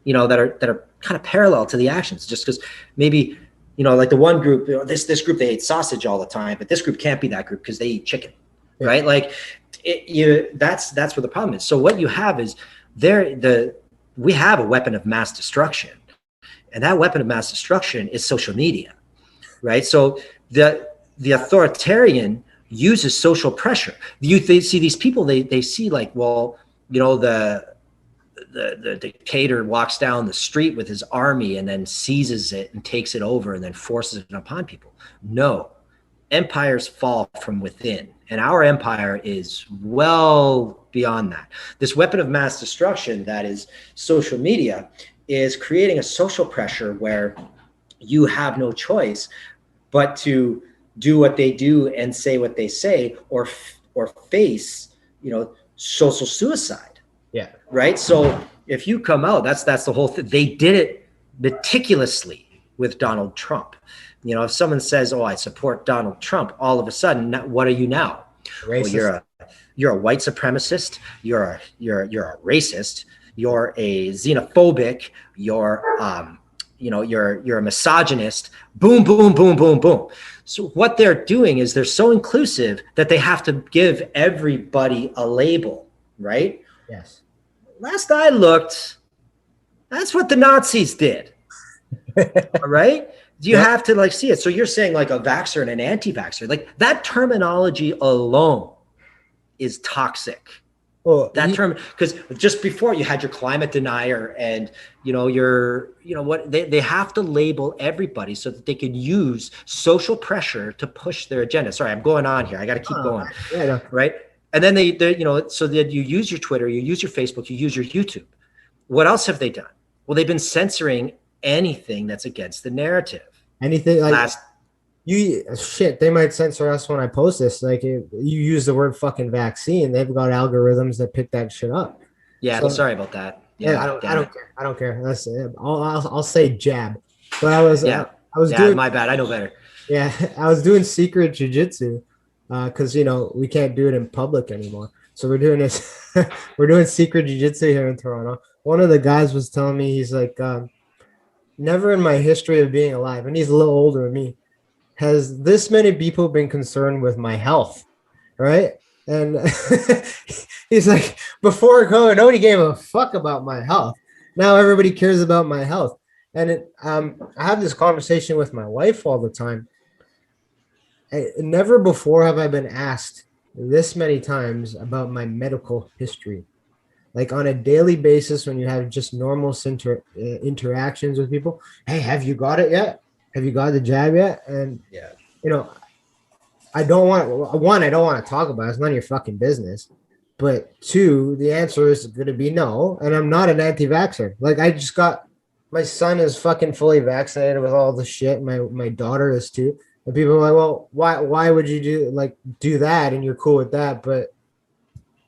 that are kind of parallel to the actions. Just because maybe, like the one group, this group, they eat sausage all the time, but this group can't be that group because they eat chicken, right? Like that's where the problem is. So what you have is we have a weapon of mass destruction, and that weapon of mass destruction is social media. right? So the authoritarian uses social pressure. They see these people, they see like, well, you know, the dictator walks down the street with his army and then seizes it and takes it over and then forces it upon people. No, empires fall from within, and our empire is well beyond that. This weapon of mass destruction that is social media is creating a social pressure where you have no choice but to do what they do and say what they say, or face, you know, social suicide. Yeah. Right. So if you come out, that's the whole thing. They did it meticulously with Donald Trump. You know, if someone says, "Oh, I support Donald Trump," all of a sudden, what are you now? Well, Racist. you're a white supremacist. You're a racist. You're a xenophobic. You're a misogynist. Boom, boom, boom, boom, boom. So what they're doing is they're so inclusive that they have to give everybody a label, right? Yes. Last I looked, that's what the Nazis did. All right. You have to like see it. So you're saying like a vaxxer and an anti-vaxxer, like that terminology alone is toxic. Well, That term, because just before you had your climate denier and, you know, what they have to label everybody so that they can use social pressure to push their agenda. Sorry, I'm going on here. I got to keep going. Yeah, no. Right. And then they, you know, so that you use your Twitter, you use your Facebook, you use your YouTube. What else have they done? Well, they've been censoring anything that's against the narrative. Anything like they might censor us when I post this. Like you use the word fucking vaccine, they've got algorithms that pick that shit up. Yeah, so, sorry about that. Yeah, I don't care. I don't care. That's it. I'll say jab. But I was doing my bad. I know better. Yeah, I was doing secret jiu-jitsu because you know we can't do it in public anymore. So we're doing this. We're doing secret jiu-jitsu here in Toronto. One of the guys was telling me, he's like, never in my history of being alive, and he's a little older than me, has this many people been concerned with my health, right? And he's like, before COVID, nobody gave a fuck about my health. Now everybody cares about my health. And I have this conversation with my wife all the time. Never before have I been asked this many times about my medical history. Like on a daily basis, when you have just normal interactions with people, hey, have you got it yet? Have you got the jab yet? And yeah, you know, I don't want to talk about it. It's none of your fucking business. But two, the answer is going to be no. And I'm not an anti-vaxxer. Like my son is fucking fully vaccinated with all the shit. My daughter is too. And people are like, well, why would you do that? And you're cool with that, but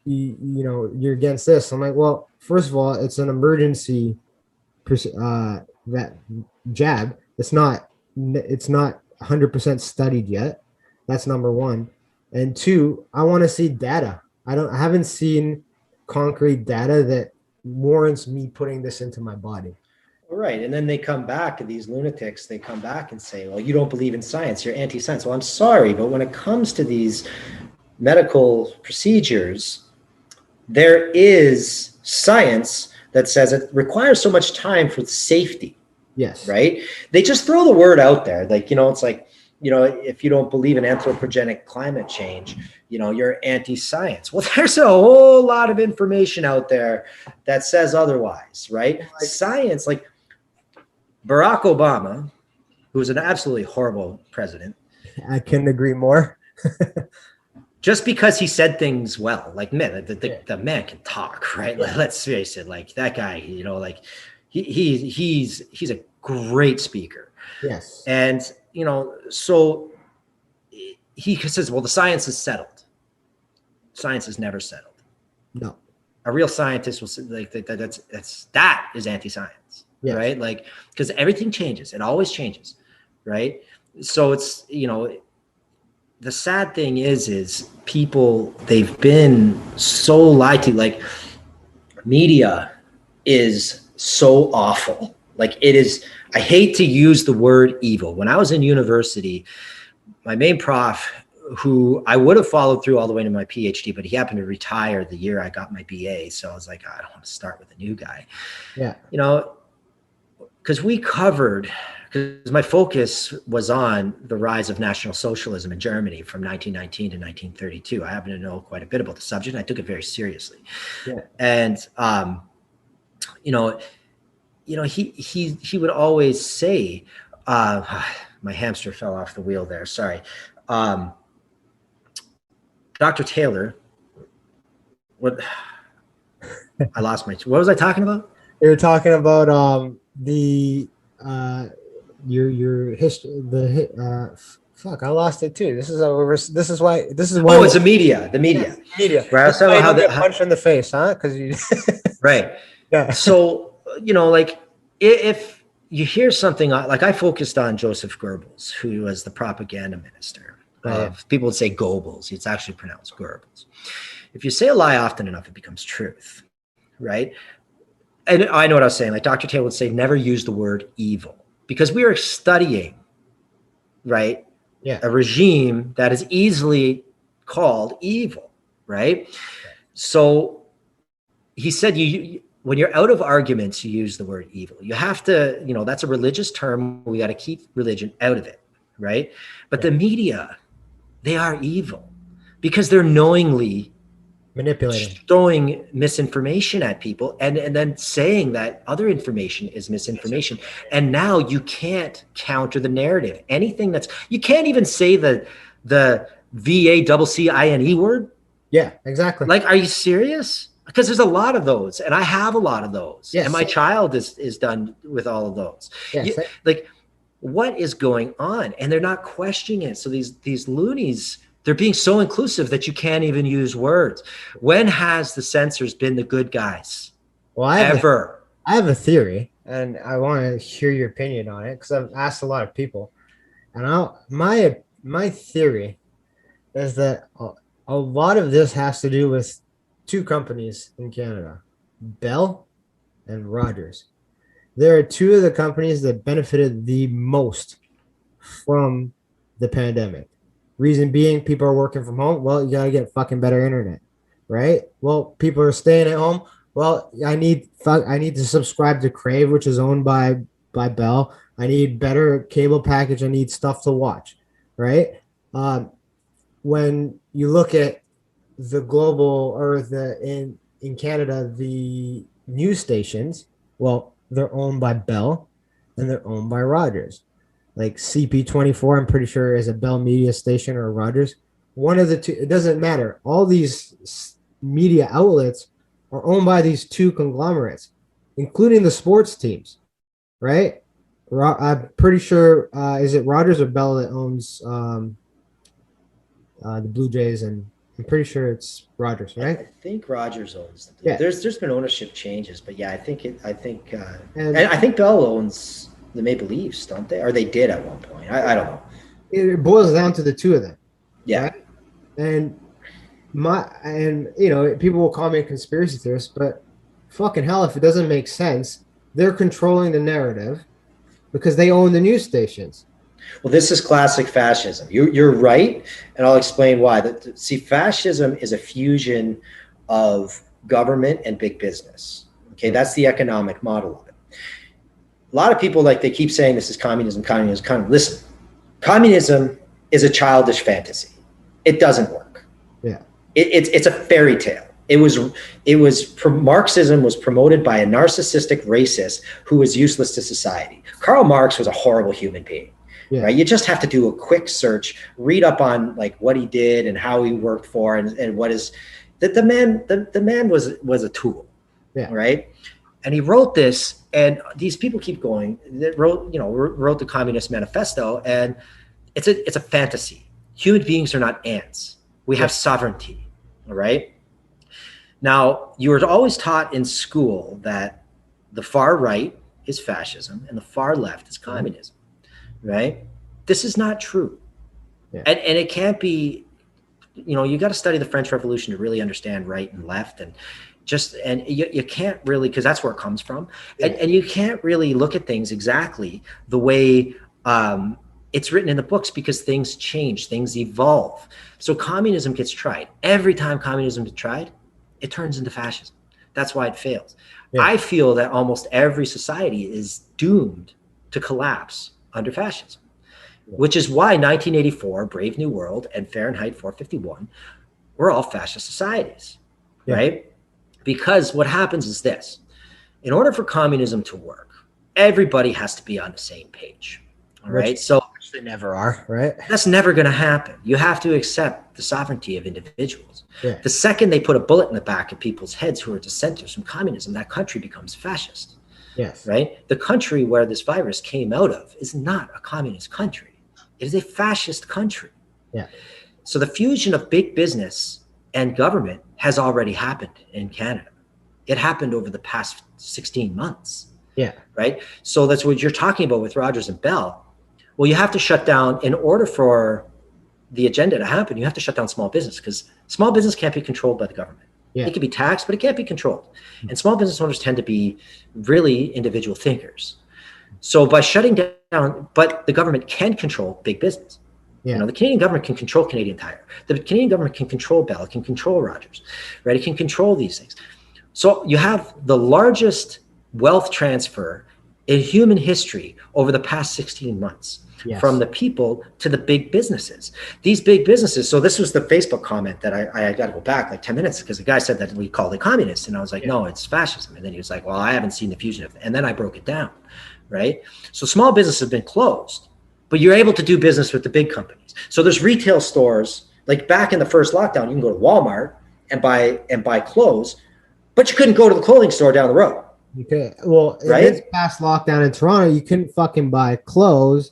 you know, you're against this. I'm like, well, first of all, it's an emergency that jab. It's not 100% studied yet. That's number one. And two, I want to see data. I haven't seen concrete data that warrants me putting this into my body. Right. And then they come back, these lunatics, they come back and say, well, you don't believe in science. You're anti-science. Well, I'm sorry, but when it comes to these medical procedures, there is science that says it requires so much time for safety. Yes. Right. They just throw the word out there. Like, you know, it's like, you know, if you don't believe in anthropogenic climate change, you know, you're anti-science. Well, there's a whole lot of information out there that says otherwise, right? Science, like Barack Obama, who's an absolutely horrible president. I couldn't agree more. Just because he said things well, like, man, the man can talk, right? Yeah. Let's face it, like that guy, you know, like he's a great speaker. Yes. And, you know, so he says, well, the science is settled. Science is never settled. No. A real scientist will say like that is anti-science, yes. Right? Like, because everything changes. It always changes, right? So it's, you know, the sad thing is people, they've been so lied to. Like, media is so awful. Like, it is, I hate to use the word evil. When I was in university, my main prof, who I would have followed through all the way to my PhD, but he happened to retire the year I got my BA. So I was like, I don't want to start with a new guy. Yeah. You know, because we covered, because my focus was on the rise of National Socialism in Germany from 1919 to 1932. I happen to know quite a bit about the subject, and I took it very seriously. Yeah. And you know, he would always say, my hamster fell off the wheel there. Sorry, Dr. Taylor. What? I lost my. What was I talking about? You're talking about the your history, fuck, I lost it too. This is why Oh, it's the media. The media. Media. Right. I was talking about how get punched in the face, huh? Because you right. Yeah. So, like if you hear something like, I focused on Joseph Goebbels, who was the propaganda minister of, people would say Goebbels. It's actually pronounced Goebbels. If you say a lie often enough, it becomes truth, right? And I know what I was saying. Like Dr. Taylor would say, never use the word evil, because we are studying, right? Yeah. A regime that is easily called evil, right? So he said, when you're out of arguments, you use the word evil. You have to, that's a religious term. We got to keep religion out of it, right? But the media, they are evil because they're knowingly manipulating, throwing misinformation at people and then saying that other information is misinformation. And now you can't counter the narrative. Anything you can't even say the VACCINE word. Yeah, exactly. Like, are you serious? Because there's a lot of those, and I have a lot of those. Yes. And my child is done with all of those. Yes. Like, what is going on? And they're not questioning it. So these loonies, they're being so inclusive that you can't even use words. When has the censors been the good guys? Well, I have a theory, and I want to hear your opinion on it because I've asked a lot of people. And my theory is that a lot of this has to do with two companies in Canada, Bell and Rogers. There are two of the companies that benefited the most from the pandemic. Reason being, people are working from home. Well, you gotta get fucking better internet, right? Well, people are staying at home. Well, I need to subscribe to Crave, which is owned by Bell. I need better cable package. I need stuff to watch, right? When you look at the global or in Canada, the news stations, well, they're owned by Bell and they're owned by Rogers. Like CP24, I'm pretty sure is a Bell media station or Rogers. One of the two, it doesn't matter. All these media outlets are owned by these two conglomerates, including the sports teams, right? I'm pretty sure, is it Rogers or Bell that owns the Blue Jays? And I'm pretty sure it's Rogers, right? I think Rogers owns them. Yeah. There's been ownership changes, but yeah, I think and I think Bell owns the Maple Leafs, don't they? Or they did at one point. I don't know. It boils down to the two of them. Yeah. Right? And people will call me a conspiracy theorist, but fucking hell, if it doesn't make sense, they're controlling the narrative because they own the news stations. Well, this is classic fascism. You're right, and I'll explain why. See, fascism is a fusion of government and big business. Okay, that's the economic model of it. A lot of people, they keep saying this is communism. Listen, communism is a childish fantasy. It doesn't work. Yeah, it's a fairy tale. Marxism was promoted by a narcissistic racist who was useless to society. Karl Marx was a horrible human being. Yeah. Right. You just have to do a quick search, read up on what he did and how he worked for and what is that the man was a tool. Yeah. Right. And he wrote this, and these people keep going. They wrote the Communist Manifesto, and it's a fantasy. Human beings are not ants. We have sovereignty. All right. Now, you were always taught in school that the far right is fascism and the far left is communism. Right? This is not true. Yeah. And it can't be, you got to study the French Revolution to really understand right and left, and you can't really, because that's where it comes from. Yeah. And you can't really look at things exactly the way it's written in the books, because things change, things evolve. So communism gets tried. Every time communism is tried, it turns into fascism. That's why it fails. Yeah. I feel that almost every society is doomed to collapse under fascism, Yeah. which is why 1984, Brave New World, and Fahrenheit 451 were all fascist societies, Yeah. right? Because what happens is this: in order for communism to work, everybody has to be on the same page. All Which, right. So which they never are, right? that's never going to happen. You have to accept the sovereignty of individuals. Yeah. The second they put a bullet in the back of people's heads who are dissenters from communism, that country becomes fascist, Yes. right? The country where this virus came out of is not a communist country. It is a fascist country. Yeah. So the fusion of big business and government has already happened in Canada. It happened over the past 16 months, Yeah. right? So that's what you're talking about with Rogers and Bell. Well, you have to shut down, in order for the agenda to happen, you have to shut down small business, because small business can't be controlled by the government. Yeah. It can be taxed, but it can't be controlled. And small business owners tend to be really individual thinkers. So by shutting down, but the government can control big business. Yeah. You know, the Canadian government can control Canadian Tire. The Canadian government can control Bell. It can control Rogers, right? It can control these things. So you have the largest wealth transfer in human history over the past 16 months. Yes. From the people to the big businesses. These big businesses. So this was the Facebook comment that I got to go back like 10 minutes, because the guy said that we called it communist. And I was like, no, it's fascism. And then he was like, well, I haven't seen the fusion of it. And then I broke it down, right? So small business has been closed, but you're able to do business with the big companies. So there's retail stores, like back in the first lockdown, you can go to Walmart and buy clothes, but you couldn't go to the clothing store down the road. You could. Well, right? In this past lockdown in Toronto, you couldn't fucking buy clothes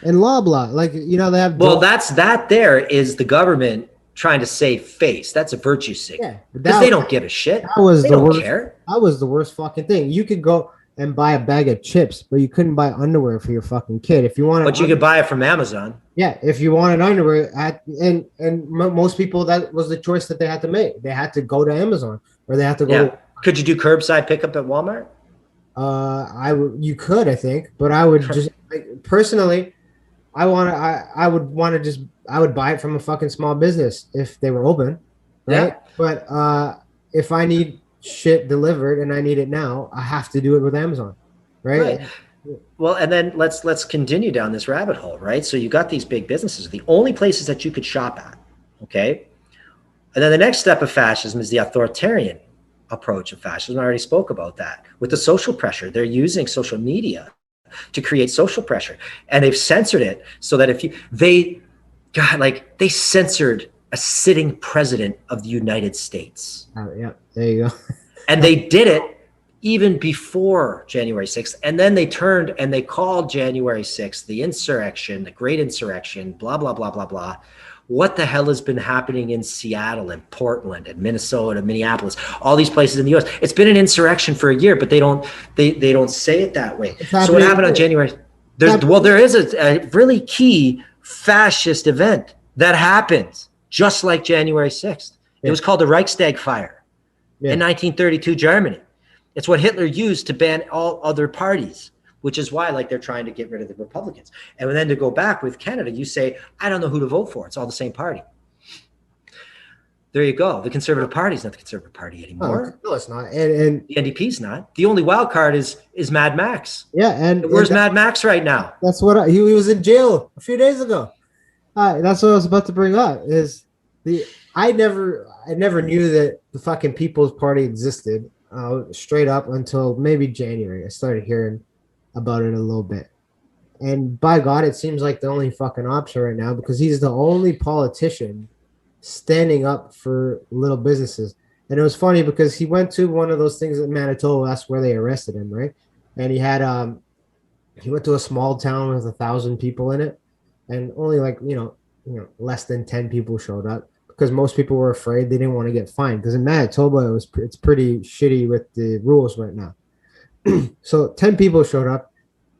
and Loblaw. Like, you know, they have. Well, that there is the government trying to save face. That's a virtue signal. Yeah, because they don't give a shit. That was they the don't worst. Care. That was the worst fucking thing. You could go and buy a bag of chips, but you couldn't buy underwear for your fucking kid if you wanted. But you could buy it from Amazon. Yeah, if you wanted underwear, most people, that was the choice that they had to make. They had to go to Amazon, or they had to go. Yeah. Could you do curbside pickup at Walmart? You could, I think, but I would just personally, I would buy it from a fucking small business if they were open, right? Yeah. But if I need shit delivered and I need it now, I have to do it with Amazon, right? Well, and then let's continue down this rabbit hole, right? So you got these big businesses, the only places that you could shop at, okay? And then the next step of fascism is the authoritarian approach of fascism. I already spoke about that. With the social pressure, they're using social media to create social pressure, and they've censored it so that they censored a sitting president of the United States. Yeah, there you go. And they did it even before January 6th. And then they turned and they called January 6th the insurrection, the great insurrection, blah, blah, blah, blah, blah. What the hell has been happening in Seattle and Portland and Minnesota, Minneapolis, all these places in the US? It's been an insurrection for a year, but they don't say it that way. So what happened on January? There is a really key fascist event that happened just like January 6th. Yeah. It was called the Reichstag fire in 1932 Germany. It's what Hitler used to ban all other parties, which is why, like, they're trying to get rid of the Republicans. And then to go back with Canada, you say, I don't know who to vote for. It's all the same party. There you go. The Conservative Party is not the Conservative Party anymore. No, it's not. And the NDP's not. The only wild card is Mad Max. Yeah, and where's Mad Max right now? That's what he was in jail a few days ago. That's what I was about to bring up. I never knew that the fucking People's Party existed. Straight up until maybe January. I started hearing about it a little bit. And by God, it seems like the only fucking option right now, because he's the only politician standing up for little businesses. And it was funny because he went to one of those things in Manitoba. That's where they arrested him, right? And he had he went to a small town with 1,000 people in it, and only less than 10 people showed up, because most people were afraid. They didn't want to get fined, because in Manitoba it's pretty shitty with the rules right now. So 10 people showed up,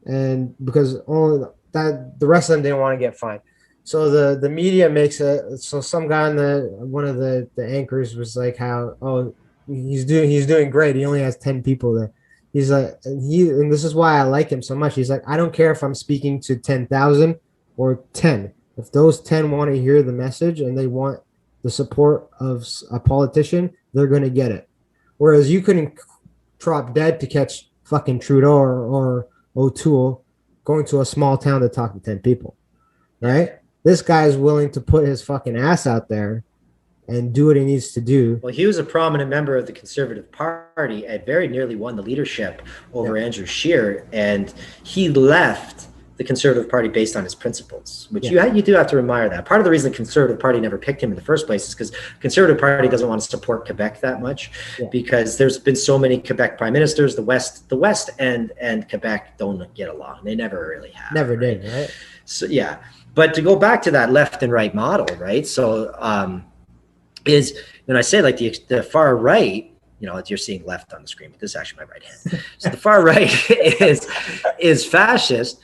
and because only that, the rest of them didn't want to get fined. So the media makes so some guy on one of the anchors was like, how he's doing great. He only has 10 people there. He's like, and this is why I like him so much. He's like, I don't care if I'm speaking to 10,000 or 10. If those 10 want to hear the message and they want the support of a politician, they're going to get it. Whereas you couldn't drop dead to catch fucking Trudeau or O'Toole going to a small town to talk to 10 people, right? Yeah. This guy is willing to put his fucking ass out there and do what he needs to do. Well, he was a prominent member of the Conservative Party and very nearly won the leadership over Andrew Scheer. And he left the Conservative Party based on his principles, which you do have to admire that. Part of the reason the Conservative Party never picked him in the first place is because the Conservative Party doesn't want to support Quebec that much because there's been so many Quebec prime ministers. The West and Quebec don't get along. They never really have. Never did, right? So, yeah. But to go back to that left and right model, right? So, is when I say like the far right, you're seeing left on the screen, but this is actually my right hand. So the far right is fascist,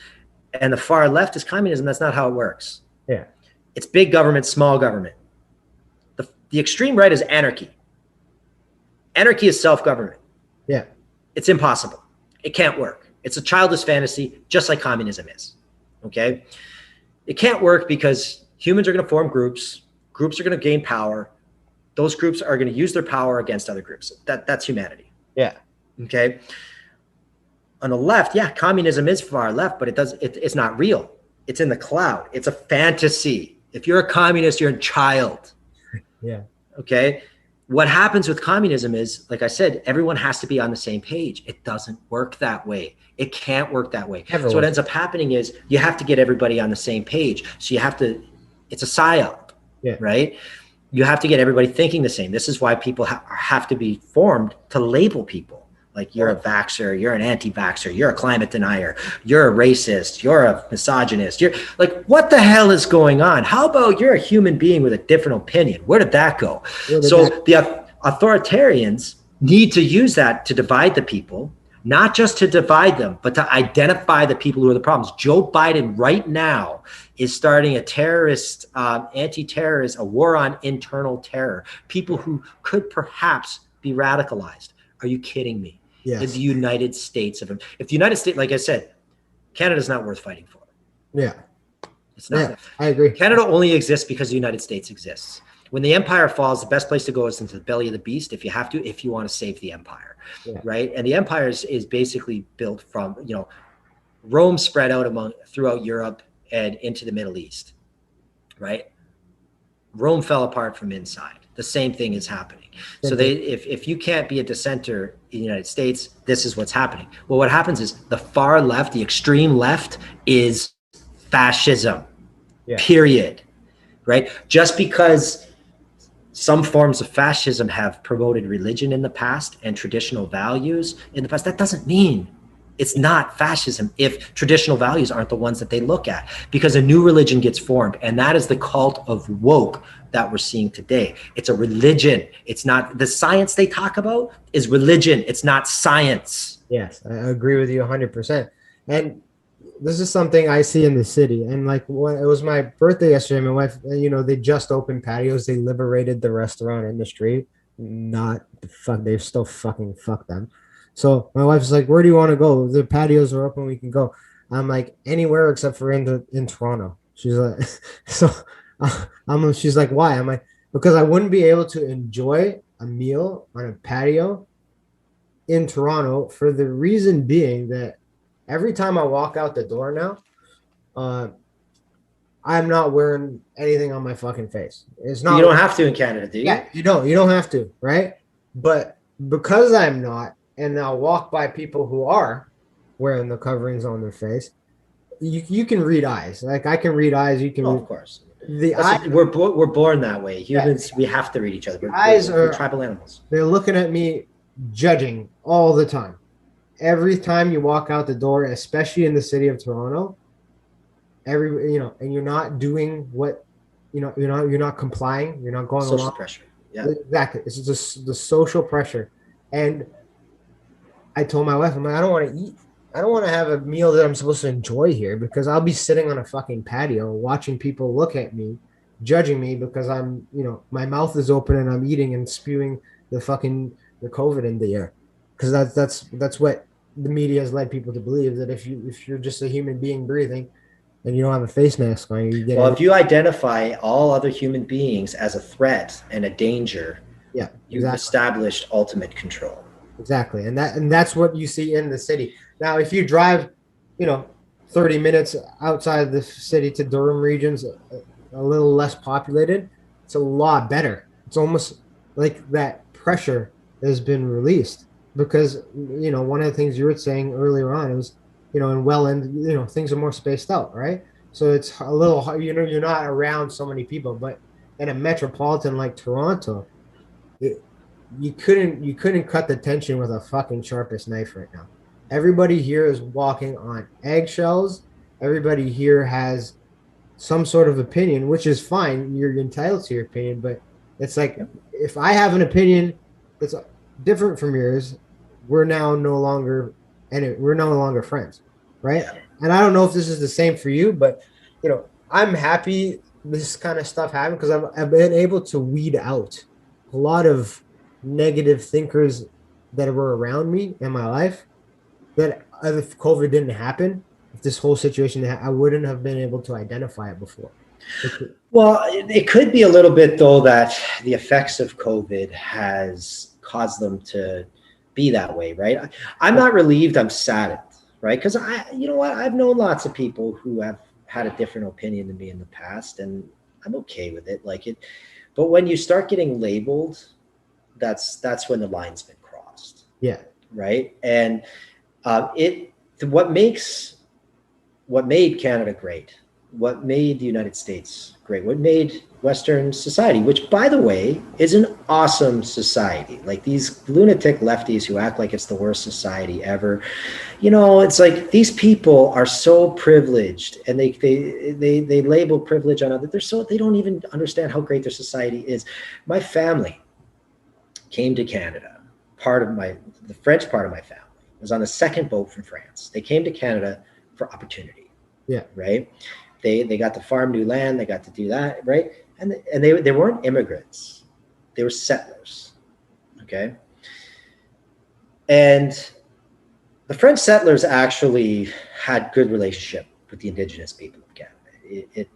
and the far left is communism. That's not how it works. Yeah, it's big government, small government. The extreme right is anarchy. Anarchy is self-government. Yeah, it's impossible. It can't work. It's a childish fantasy, just like communism is. Okay, it can't work because humans are going to form groups. Groups are going to gain power. Those groups are going to use their power against other groups. That's humanity. Yeah. Okay. On the left, communism is far left, but it's not real. It's in the cloud. It's a fantasy. If you're a communist, you're a child. Yeah. Okay. What happens with communism is, like I said, everyone has to be on the same page. It doesn't work that way. It can't work that way. So what ends up happening is you have to get everybody on the same page. So it's a psyop, right? You have to get everybody thinking the same. This is why people have to be formed to label people. Like you're a vaxxer, you're an anti-vaxxer, you're a climate denier, you're a racist, you're a misogynist. You're like, what the hell is going on? How about you're a human being with a different opinion? Where did that go? The authoritarians need to use that to divide the people, not just to divide them, but to identify the people who are the problems. Joe Biden right now is starting a terrorist, anti-terrorist, a war on internal terror. People who could perhaps be radicalized. Are you kidding me? Yes. In the United States if the United States, like I said, Canada's not worth fighting for. Yeah. It's not. Yeah, I agree. Canada only exists because the United States exists. When the empire falls, the best place to go is into the belly of the beast if you want to save the empire, right? And the empire is basically built from, Rome spread out throughout Europe and into the Middle East, right? Rome fell apart from inside. The same thing is happening. So if you can't be a dissenter in the United States, this is what's happening. Well, what happens is the far left, the extreme left, is fascism, period, right? Just because some forms of fascism have promoted religion in the past and traditional values in the past, that doesn't mean it's not fascism if traditional values aren't the ones that they look at, because a new religion gets formed, and that is the cult of woke that we're seeing today. It's a religion. It's not the science they talk about is religion. It's not science. Yes, I agree with you 100%. And this is something I see in the city. And like when it was my birthday yesterday, my wife, they just opened patios. They liberated the restaurant industry. They've still fucking fucked them. So my wife's like, where do you want to go? The patios are open. We can go. I'm like, anywhere except for in Toronto. She's like, she's like, why? I'm like, because I wouldn't be able to enjoy a meal on a patio in Toronto for the reason being that every time I walk out the door now, I'm not wearing anything on my fucking face. It's not. You don't have to in Canada, do you? Yeah, you don't. You don't have to, right? But because I'm not, and I'll walk by people who are wearing the coverings on their face, you can read eyes. Like I can read eyes. You can. Of course. We're born that way. Humans, we have to read each other. We're tribal animals. They're looking at me, judging all the time. Every time you walk out the door, especially in the city of Toronto, and you're not doing what, you're not complying. You're not going social along. Pressure. Yeah, exactly. It's just the social pressure. And I told my wife, I'm like, I don't want to eat. I don't want to have a meal that I'm supposed to enjoy here because I'll be sitting on a fucking patio watching people look at me, judging me because I'm, my mouth is open and I'm eating and spewing the COVID in the air. Because that's what the media has led people to believe, that if you're just a human being breathing and you don't have a face mask on, you get. Well, if you identify all other human beings as a threat and a danger, Yeah, You've exactly. established ultimate control. Exactly. And that's what you see in the city. Now, if you drive, you know, 30 minutes outside the city to Durham regions, a little less populated, it's a lot better. It's almost like that pressure has been released because, one of the things you were saying earlier on was, in Welland, things are more spaced out, right? So it's a little, you're not around so many people, but in a metropolitan like Toronto, it, you couldn't cut the tension with a fucking sharpest knife right now. Everybody here is walking on eggshells. Everybody here has some sort of opinion, which is fine. You're entitled to your opinion, but it's like Yep. if I have an opinion that's different from yours, we're now no longer and we're no longer friends, right? Yeah. And I don't know if this is the same for you, but I'm happy this kind of stuff happened because I've been able to weed out a lot of negative thinkers that were around me in my life that if COVID didn't happen, if this whole situation, I wouldn't have been able to identify it before. Well, it could be a little bit though that the effects of COVID has caused them to be that way, right? I'm not relieved. I'm saddened, right? Because you know what? I've known lots of people who have had a different opinion than me in the past, and I'm okay with it. Like it, but when you start getting labeled, that's when the line's been crossed, Yeah, right? And it what makes what made Canada great, what made the United States great, what made Western society, which by the way is an awesome society. Like these lunatic lefties who act like it's the worst society ever. It's like these people are so privileged and they label privilege on others. They don't even understand how great their society is. My family came to Canada. The French part of my family was on the second boat from France. They came to Canada for opportunity, yeah, right? They got to farm new land. They got to do that, right? And they weren't immigrants. They were settlers, okay? And the French settlers actually had good relationship with the indigenous people of Canada.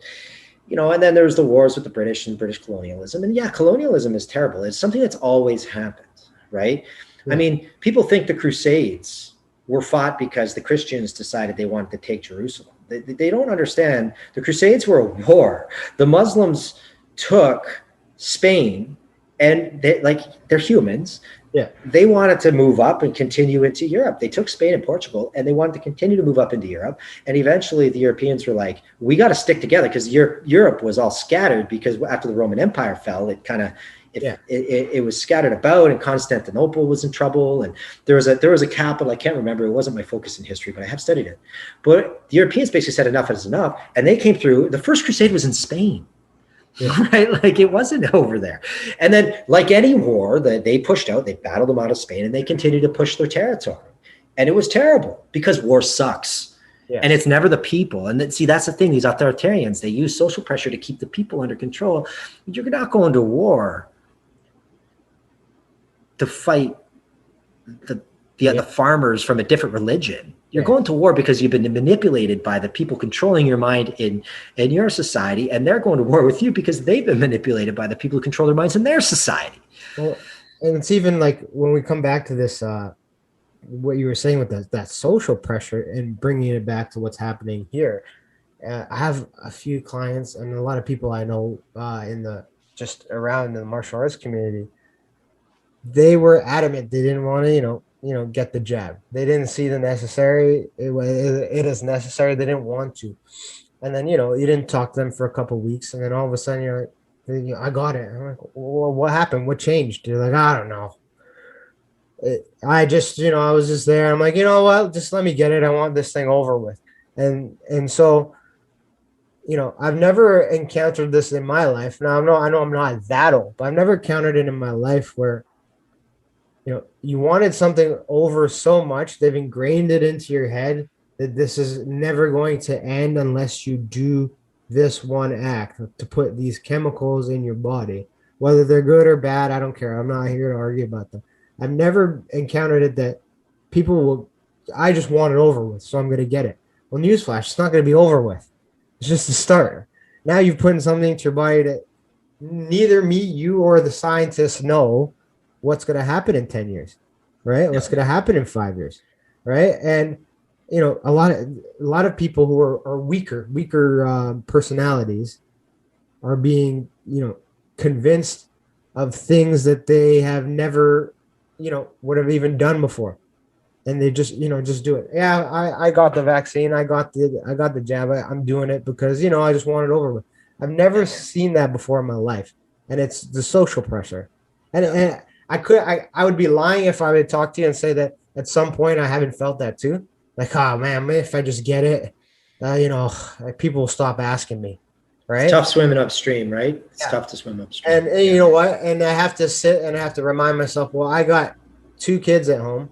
And then there was the wars with the British and British colonialism. And yeah, colonialism is terrible. It's something that's always happened, right? I yeah. mean, people think the Crusades were fought because the Christians decided they wanted to take Jerusalem. They don't understand the Crusades were a war. The Muslims took Spain, and they're humans. Yeah. They wanted to move up and continue into Europe. They took Spain and Portugal and they wanted to continue to move up into Europe. And eventually the Europeans were like, we got to stick together because Europe was all scattered because after the Roman Empire fell, it kind of, Yeah. it was scattered about, and Constantinople was in trouble. And there was a capital, I can't remember. It wasn't my focus in history, but I have studied it. But the Europeans basically said enough is enough. And they came through. The first crusade was in Spain. Yeah. Right? Like it wasn't over there. And then, like any war that they pushed out, they battled them out of Spain and they continued to push their territory. And it was terrible because war sucks. And Yes. it's never the people. And see, that's the thing. These authoritarians, they use social pressure to keep the people under control. You're not going to war to fight the farmers from a different religion. You're going to war because you've been manipulated by the people controlling your mind in your society, and they're going to war with you because they've been manipulated by the people who control their minds in their society. Well, and it's even like when we come back to this, what you were saying with that social pressure and bringing it back to what's happening here. I have a few clients and a lot of people I know in the just around the martial arts community. They were adamant they didn't want to, get the jab. They didn't see the necessary. It is necessary. They didn't want to. And then you didn't talk to them for a couple of weeks, and then all of a sudden you're like, I got it. I'm like, well, what happened? What changed? You're like, I don't know. I just, I was just there. I'm like, you know what? Just let me get it. I want this thing over with. And so, I've never encountered this in my life. Now I know I'm not that old, but I've never encountered it in my life where you wanted something over so much, they've ingrained it into your head that this is never going to end unless you do this one act to put these chemicals in your body, whether they're good or bad. I don't care. I'm not here to argue about them. I've never encountered it that people will, I just want it over with, so I'm going to get it. Well, newsflash, it's not going to be over with. It's just a start. Now you've put in something to your body that neither me, you, or the scientists know what's going to happen in 10 years, right? What's Yeah. going to happen in 5 years, right? And a lot of people who are weaker personalities are being convinced of things that they have never would have even done before, and they just do it. Yeah, I got the vaccine, I got the jab, I'm doing it because I just want it over with. I've never Yeah. seen that before in my life, and it's the social pressure. and, Yeah. and I would be lying if I would talk to you and say that at some point I haven't felt that too. Like, oh man, if I just get it, people will stop asking me, It's right? tough swimming upstream, right? It's Yeah. tough to swim upstream. And you Yeah. know what? And I have to sit and I have to remind myself, well, I got two kids at home.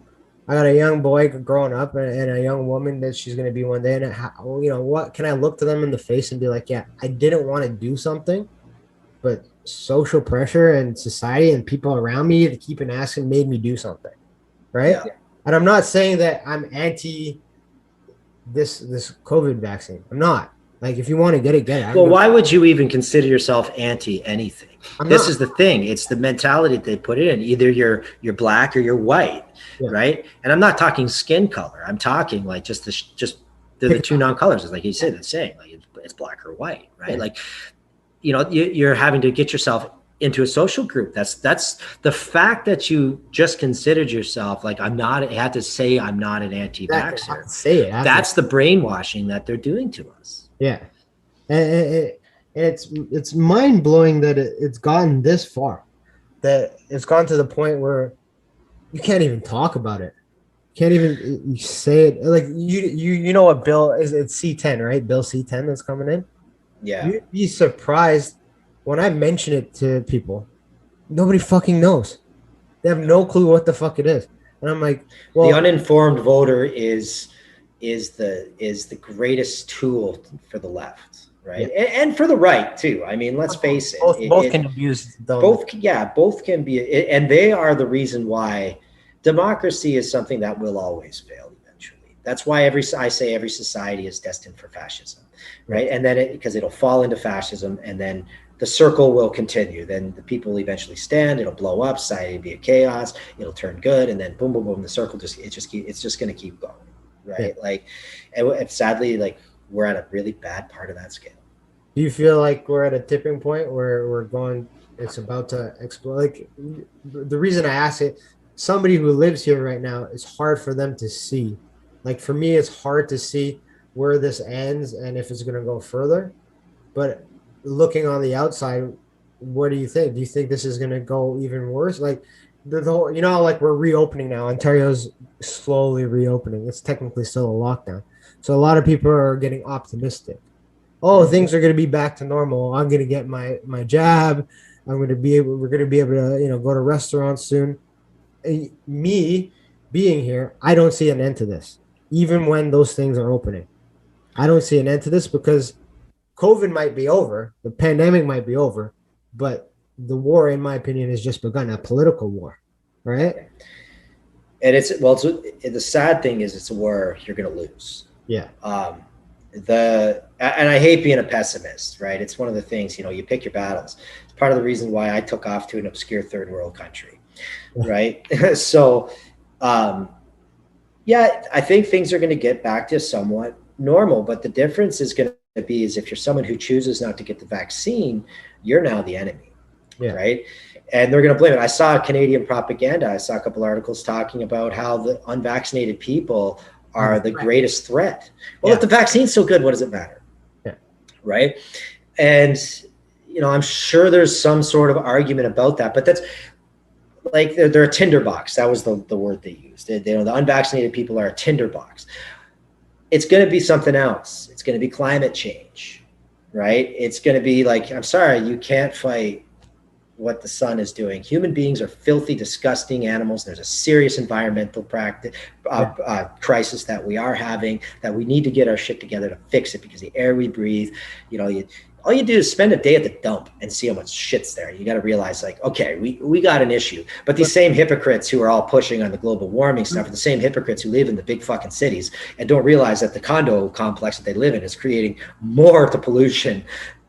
I got a young boy growing up and a young woman that she's going to be one day. And what can I look to them in the face and be like, yeah, I didn't want to do something, but social pressure and society and people around me to keep on asking made me do something, right? Yeah. And I'm not saying that I'm anti this COVID vaccine. I'm not. Like, if you want to get it, get it. I don't Well, give. why would you even consider yourself anti anything? I'm This not. is the thing. It's the mentality that they put in. Either you're black or you're white, Yeah. right? And I'm not talking skin color. I'm talking like just they're the Pick a two side. non-colors. It's like you said, it's saying like it's black or white, right? Yeah. Like you're having to get yourself into a social group. That's the fact that you just considered yourself like I'm not. I had to say I'm not an Exactly. I have anti-vaxxer. to say it. I have to. That's the brainwashing that they're doing to us. Yeah. And it's mind blowing that it's gotten this far, that it's gone to the point where you can't even talk about it. Can't even you say it. Like, you know what bill is? It's C10, right? Bill C10 that's coming in. Yeah. You'd be surprised when I mention it to people. Nobody fucking knows. They have no clue what the fuck it is. And I'm like, The well, uninformed voter is the greatest tool for the left, yeah. right, and for the right too. I mean, let's face it. Both can abuse them. Both can be, and they are the reason why democracy is something that will always fail eventually. That's why I say every society is destined for fascism, right? And then because it'll fall into fascism, and then the circle will continue. Then the people will eventually stand. It'll blow up. Society will be a chaos. It'll turn good, and then boom, boom, boom. The circle it's just going to keep going, right? Yeah. Like, and sadly, like we're at a really bad part of that scale. Do you feel like we're at a tipping point where it's about to explode? Like, the reason I ask it, somebody who lives here right now, it's hard for them to see. Like, for me, it's hard to see where this ends and if it's going to go further. But looking on the outside, what do you think? Do you think this is going to go even worse? Like, the whole, like, we're reopening now. Ontario's slowly reopening. It's technically still a lockdown. So a lot of people are getting optimistic. Oh, things are going to be back to normal. I'm going to get my jab. We're going to be able to, go to restaurants soon. Me being here, I don't see an end to this. Even when those things are opening, I don't see an end to this because COVID might be over, the pandemic might be over, but the war, in my opinion, has just begun, a political war, right? And the sad thing is it's a war you're going to lose. Yeah. And I hate being a pessimist, right? It's one of the things, you pick your battles. It's part of the reason why I took off to an obscure third world country, right? So, yeah, I think things are going to get back to somewhat normal, but the difference is going to be is if you're someone who chooses not to get the vaccine, you're now the enemy, right? And they're going to blame it. I saw Canadian propaganda. I saw a couple articles talking about how the unvaccinated people are the greatest threat. Well, if the vaccine's so good, what does it matter? Yeah. Right. And, I'm sure there's some sort of argument about that, but that's like, they're a tinderbox. That was the word they used. The unvaccinated people are a tinderbox. It's going to be something else. It's going to be climate change, right? It's going to be like, I'm sorry, you can't fight what the sun is doing. Human beings are filthy, disgusting animals. There's a serious environmental crisis that we are having, that we need to get our shit together to fix it, because the air we breathe, all you do is spend a day at the dump and see how much shit's there. You got to realize, like, okay, we got an issue. But these same hypocrites who are all pushing on the global warming stuff are the same hypocrites who live in the big fucking cities and don't realize that the condo complex that they live in is creating more to pollution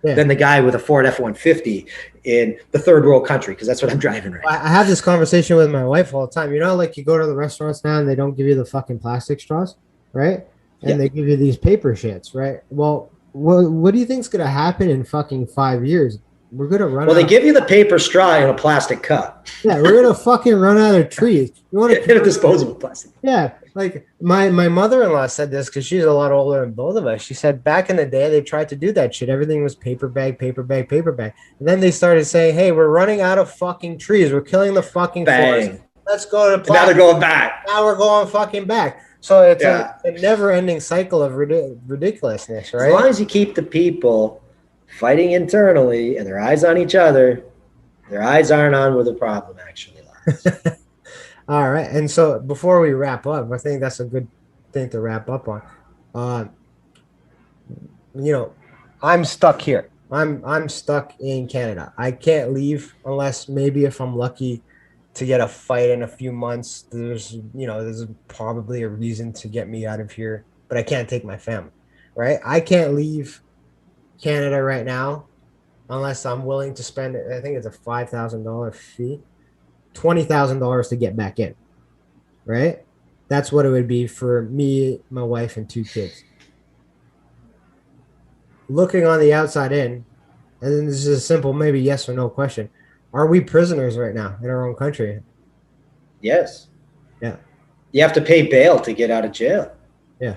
Yeah. than the guy with a Ford F-150 in the third world country, because that's what I'm driving right now. I have this conversation with my wife all the time. You know, like you go to the restaurants now and they don't give you the fucking plastic straws, right? And Yeah. they give you these paper shits, right? Well, what do you think's gonna happen in fucking 5 years? We're gonna run Well, out they of give you the paper straw in a plastic cup, yeah, we're gonna fucking run out of trees. You want to in a disposable plastic. yeah, like my mother-in-law said this because she's a lot older than both of us. She said back in the day they tried to do that shit. Everything was paper bag, paper bag, paper bag. And then they started saying, "Hey, we're running out of fucking trees. We're killing the fucking forest. Bang. Let's go to And now they're plastic." going back. Now we're going fucking back. So it's Yeah. a never-ending cycle of ridiculousness, As long right? as you keep the people fighting internally and their eyes on each other, their eyes aren't on where the problem actually lies. All right. And so before we wrap up, I think that's a good thing to wrap up on. Uh, you know, I'm stuck here. I'm stuck in Canada. I can't leave unless maybe if I'm lucky to get a fight in a few months. There's probably a reason to get me out of here, but I can't take my family, right? I can't leave Canada right now unless I'm willing to spend. I think it's a $5,000 fee, $20,000 to get back in, right? That's what it would be for me, my wife, and two kids. Looking on the outside in, and then this is a simple, maybe yes or no question. Are we prisoners right now in our own country? Yes. Yeah. You have to pay bail to get out of jail. Yeah.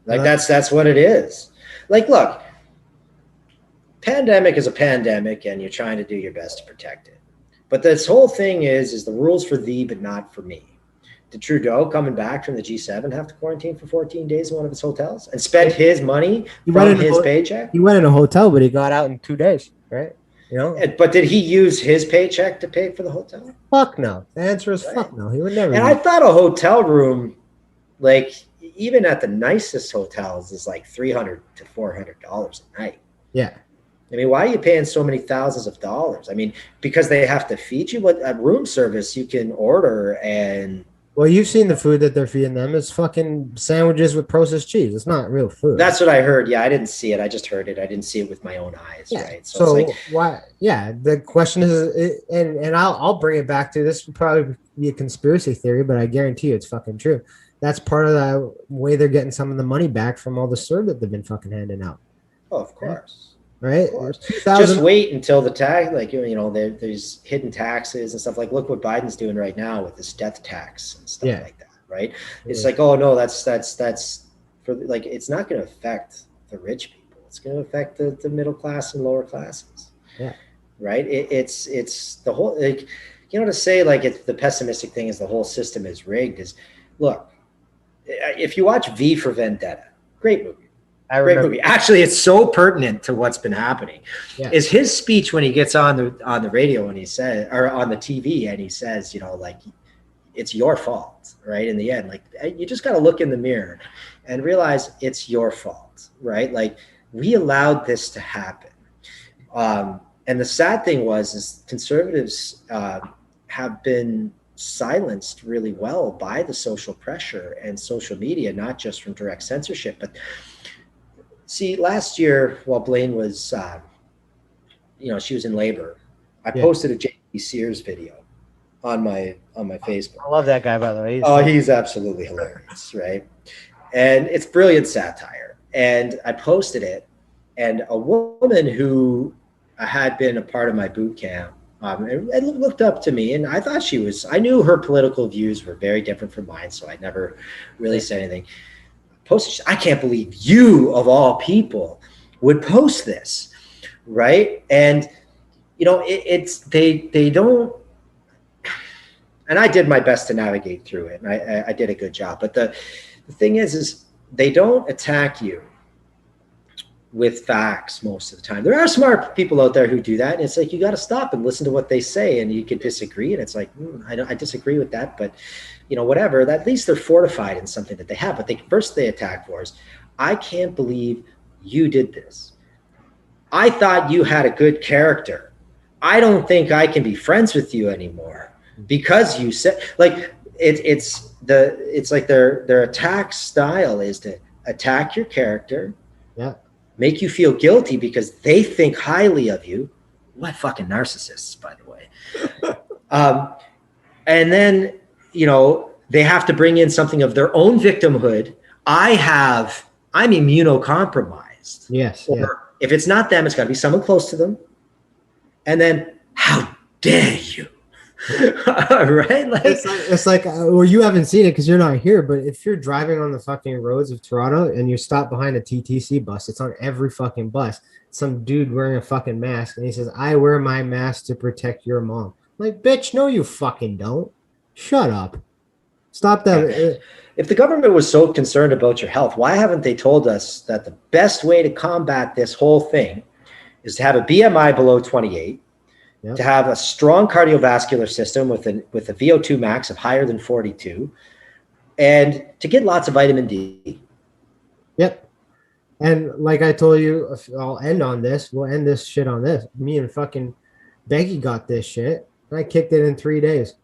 Like that's what it is. Like, look, pandemic is a pandemic and you're trying to do your best to protect it. But this whole thing is the rules for thee, but not for me. Did Trudeau coming back from the G7 have to quarantine for 14 days in one of his hotels and spend his money from his paycheck? He went in a hotel, but he got out in 2 days, right? You know? But did he use his paycheck to pay for the hotel? Fuck no. The answer is fuck no. He would never. And I thought a hotel room, like even at the nicest hotels, is like $300 to $400 a night. Yeah. I mean, why are you paying so many thousands of dollars? I mean, because they have to feed you. But at room service, you can order and. Well, you've seen the food that they're feeding them. It's fucking sandwiches with processed cheese. It's not real food. That's what I heard. Yeah, I didn't see it. I just heard it. I didn't see it with my own eyes, yeah. right? So it's like, why? Yeah, the question is, and I'll bring it back to this. Would probably be a conspiracy theory, but I guarantee you it's fucking true. That's part of the way they're getting some of the money back from all the serve that they've been fucking handing out. Oh, of course. Right? Just wait until the tax, like, there's hidden taxes and stuff. Like, look what Biden's doing right now with this death tax and stuff like that, right? It's like, oh no, that's for, like, it's not going to affect the rich people. It's going to affect the middle class and lower classes. Yeah. Right. It's the whole, like, to say like it's the pessimistic thing is the whole system is rigged is, look, if you watch V for Vendetta, great movie. Great movie. Actually, it's so pertinent to what's been happening. Yeah. Is his speech when he gets on the radio and he says, or on the TV, and he says, like, it's your fault, right? In the end, like, you just got to look in the mirror and realize it's your fault, right? Like, we allowed this to happen. And the sad thing is conservatives have been silenced really well by the social pressure and social media, not just from direct censorship, but. See, last year while Blaine was, she was in labor, I posted a J.D. Sears video on my Facebook. I love that guy, by the way. He's absolutely hilarious, right? And it's brilliant satire. And I posted it, and a woman who had been a part of my boot camp and looked up to me, and I thought I knew her political views were very different from mine, so I never really said anything. Posted, I can't believe you of all people would post this, right? And they don't, and I did my best to navigate through it, and I did a good job. But the thing is they don't attack you with facts most of the time. There are smart people out there who do that, and it's like you got to stop and listen to what they say, and you can disagree, and it's like I disagree with that, but. Whatever, that at least they're fortified in something that they have. But they attack for is, I can't believe you did this. I thought you had a good character. I don't think I can be friends with you anymore because you said, like, it's like their attack style is to attack your character. Yeah. make you feel guilty because they think highly of you. What fucking narcissists, by the way. And then, they have to bring in something of their own victimhood. I'm immunocompromised. Yes. Or Yeah. if it's not them, it's got to be someone close to them. And then, how dare you? Right? It's like well, you haven't seen it because you're not here, but if you're driving on the fucking roads of Toronto and you stop behind a TTC bus, it's on every fucking bus. Some dude wearing a fucking mask and he says, I wear my mask to protect your mom. I'm like, bitch, no, you fucking don't. Shut up. Stop that. If the government was so concerned about your health, why haven't they told us that the best way to combat this whole thing is to have a BMI below 28, to have a strong cardiovascular system with a VO2 max of higher than 42, and to get lots of vitamin D. Yep. And like I told you, I'll end on this. We'll end this shit on this. Me and fucking Becky got this shit. And I kicked it in 3 days.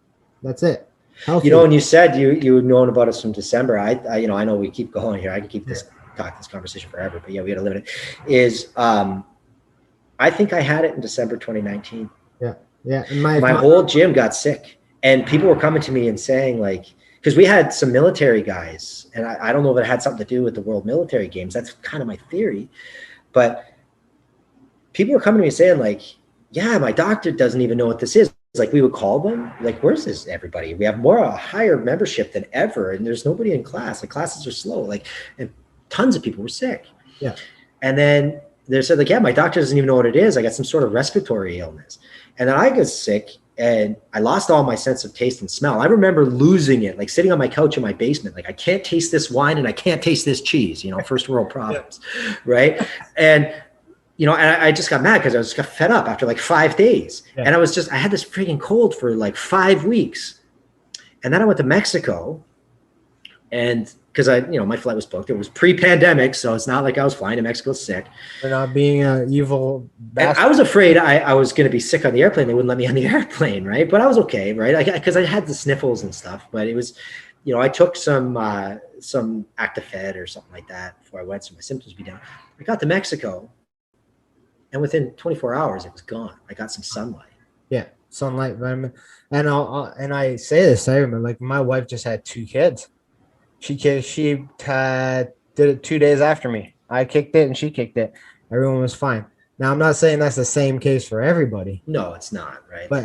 That's it. Healthy. And you said you had known about us from December. I know we keep going here. I can keep this conversation forever, but yeah, we got to limit it. I think I had it in December 2019. Yeah. Yeah. And my whole gym got sick, and people were coming to me and saying, like, because we had some military guys, and I don't know if it had something to do with the World Military Games. That's kind of my theory. But people were coming to me saying, like, yeah, my doctor doesn't even know what this is. It's like, we would call them, like, where's this everybody? We have a higher membership than ever, and there's nobody in class. Like, classes are slow. Like, and tons of people were sick. Yeah. And then they said, like, yeah, my doctor doesn't even know what it is. I got some sort of respiratory illness. And then I got sick, and I lost all my sense of taste and smell. I remember losing it, like sitting on my couch in my basement. Like, I can't taste this wine and I can't taste this cheese, first world problems. Yeah. Right. And, and I just got mad because I just got fed up after like 5 days. Yeah. And I had this freaking cold for like 5 weeks. And then I went to Mexico, and because my flight was booked. It was pre-pandemic, so it's not like I was flying to Mexico sick. For not being an evil bastard. I was afraid I was going to be sick on the airplane. They wouldn't let me on the airplane, right? But I was okay, right? Because I had the sniffles and stuff. But it was, I took some Actifed or something like that before I went, so my symptoms would be down. I got to Mexico, and within 24 hours, it was gone. I got some sunlight. Yeah, sunlight, vitamin. And I say this, I remember, like, my wife just had 2 kids. She did it 2 days after me. I kicked it and she kicked it. Everyone was fine. Now, I'm not saying that's the same case for everybody. No, it's not, right? But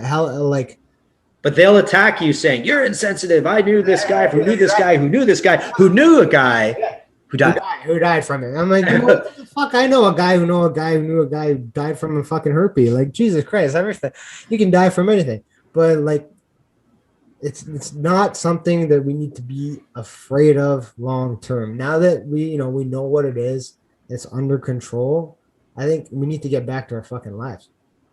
but they'll attack you saying, you're insensitive. I knew this guy who knew this guy who knew this guy who knew a guy who died. Who died from it. I'm like, what the fuck? I know a guy who knew a guy who knew a guy who died from a fucking herpes. Like, Jesus Christ, everything. You can die from anything. But, like, it's not something that we need to be afraid of long term. Now that we know what it is, it's under control. I think we need to get back to our fucking lives.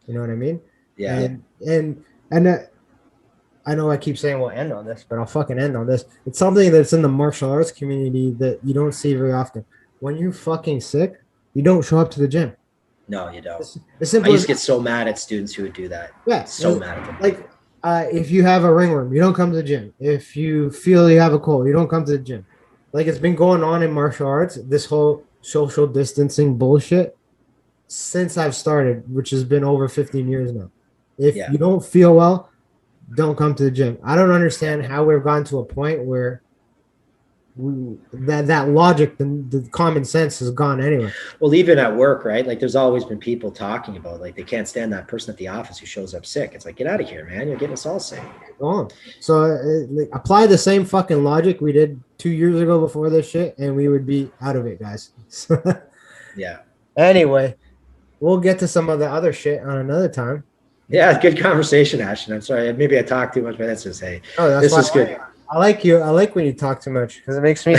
You know what I mean? Yeah. And I know I keep saying we'll end on this, but I'll fucking end on this. It's something that's in the martial arts community that you don't see very often. When you're fucking sick, you don't show up to the gym. No, you don't. It's I used to get so mad at students who would do that. Yeah. So mad at them. Like, if you have a ringworm, you don't come to the gym. If you feel you have a cold, you don't come to the gym. Like, it's been going on in martial arts, this whole social distancing bullshit, since I've started, which has been over 15 years now. If you don't feel well, don't come to the gym. I don't understand how we've gotten to a point where that logic, the common sense has gone anywhere. Well, even at work, right? Like, there's always been people talking about, like, they can't stand that person at the office who shows up sick. It's like, get out of here, man. You're getting us all sick. Go on. So apply the same fucking logic we did 2 years ago before this shit, and we would be out of it, guys. Yeah. Anyway, we'll get to some of the other shit on another time. Yeah, good conversation, Ashton. I'm sorry. Maybe I talked too much, but that's just, hey, this is good. I like you. I like when you talk too much because it makes me.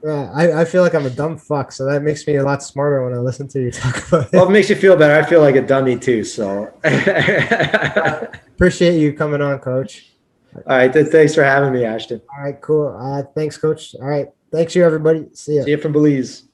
I feel like I'm a dumb fuck, so that makes me a lot smarter when I listen to you talk about it. Well, it makes you feel better. I feel like a dummy too. So appreciate you coming on, Coach. All right, thanks for having me, Ashton. All right, cool. Thanks, Coach. All right, thanks you, everybody. See ya. See you from Belize.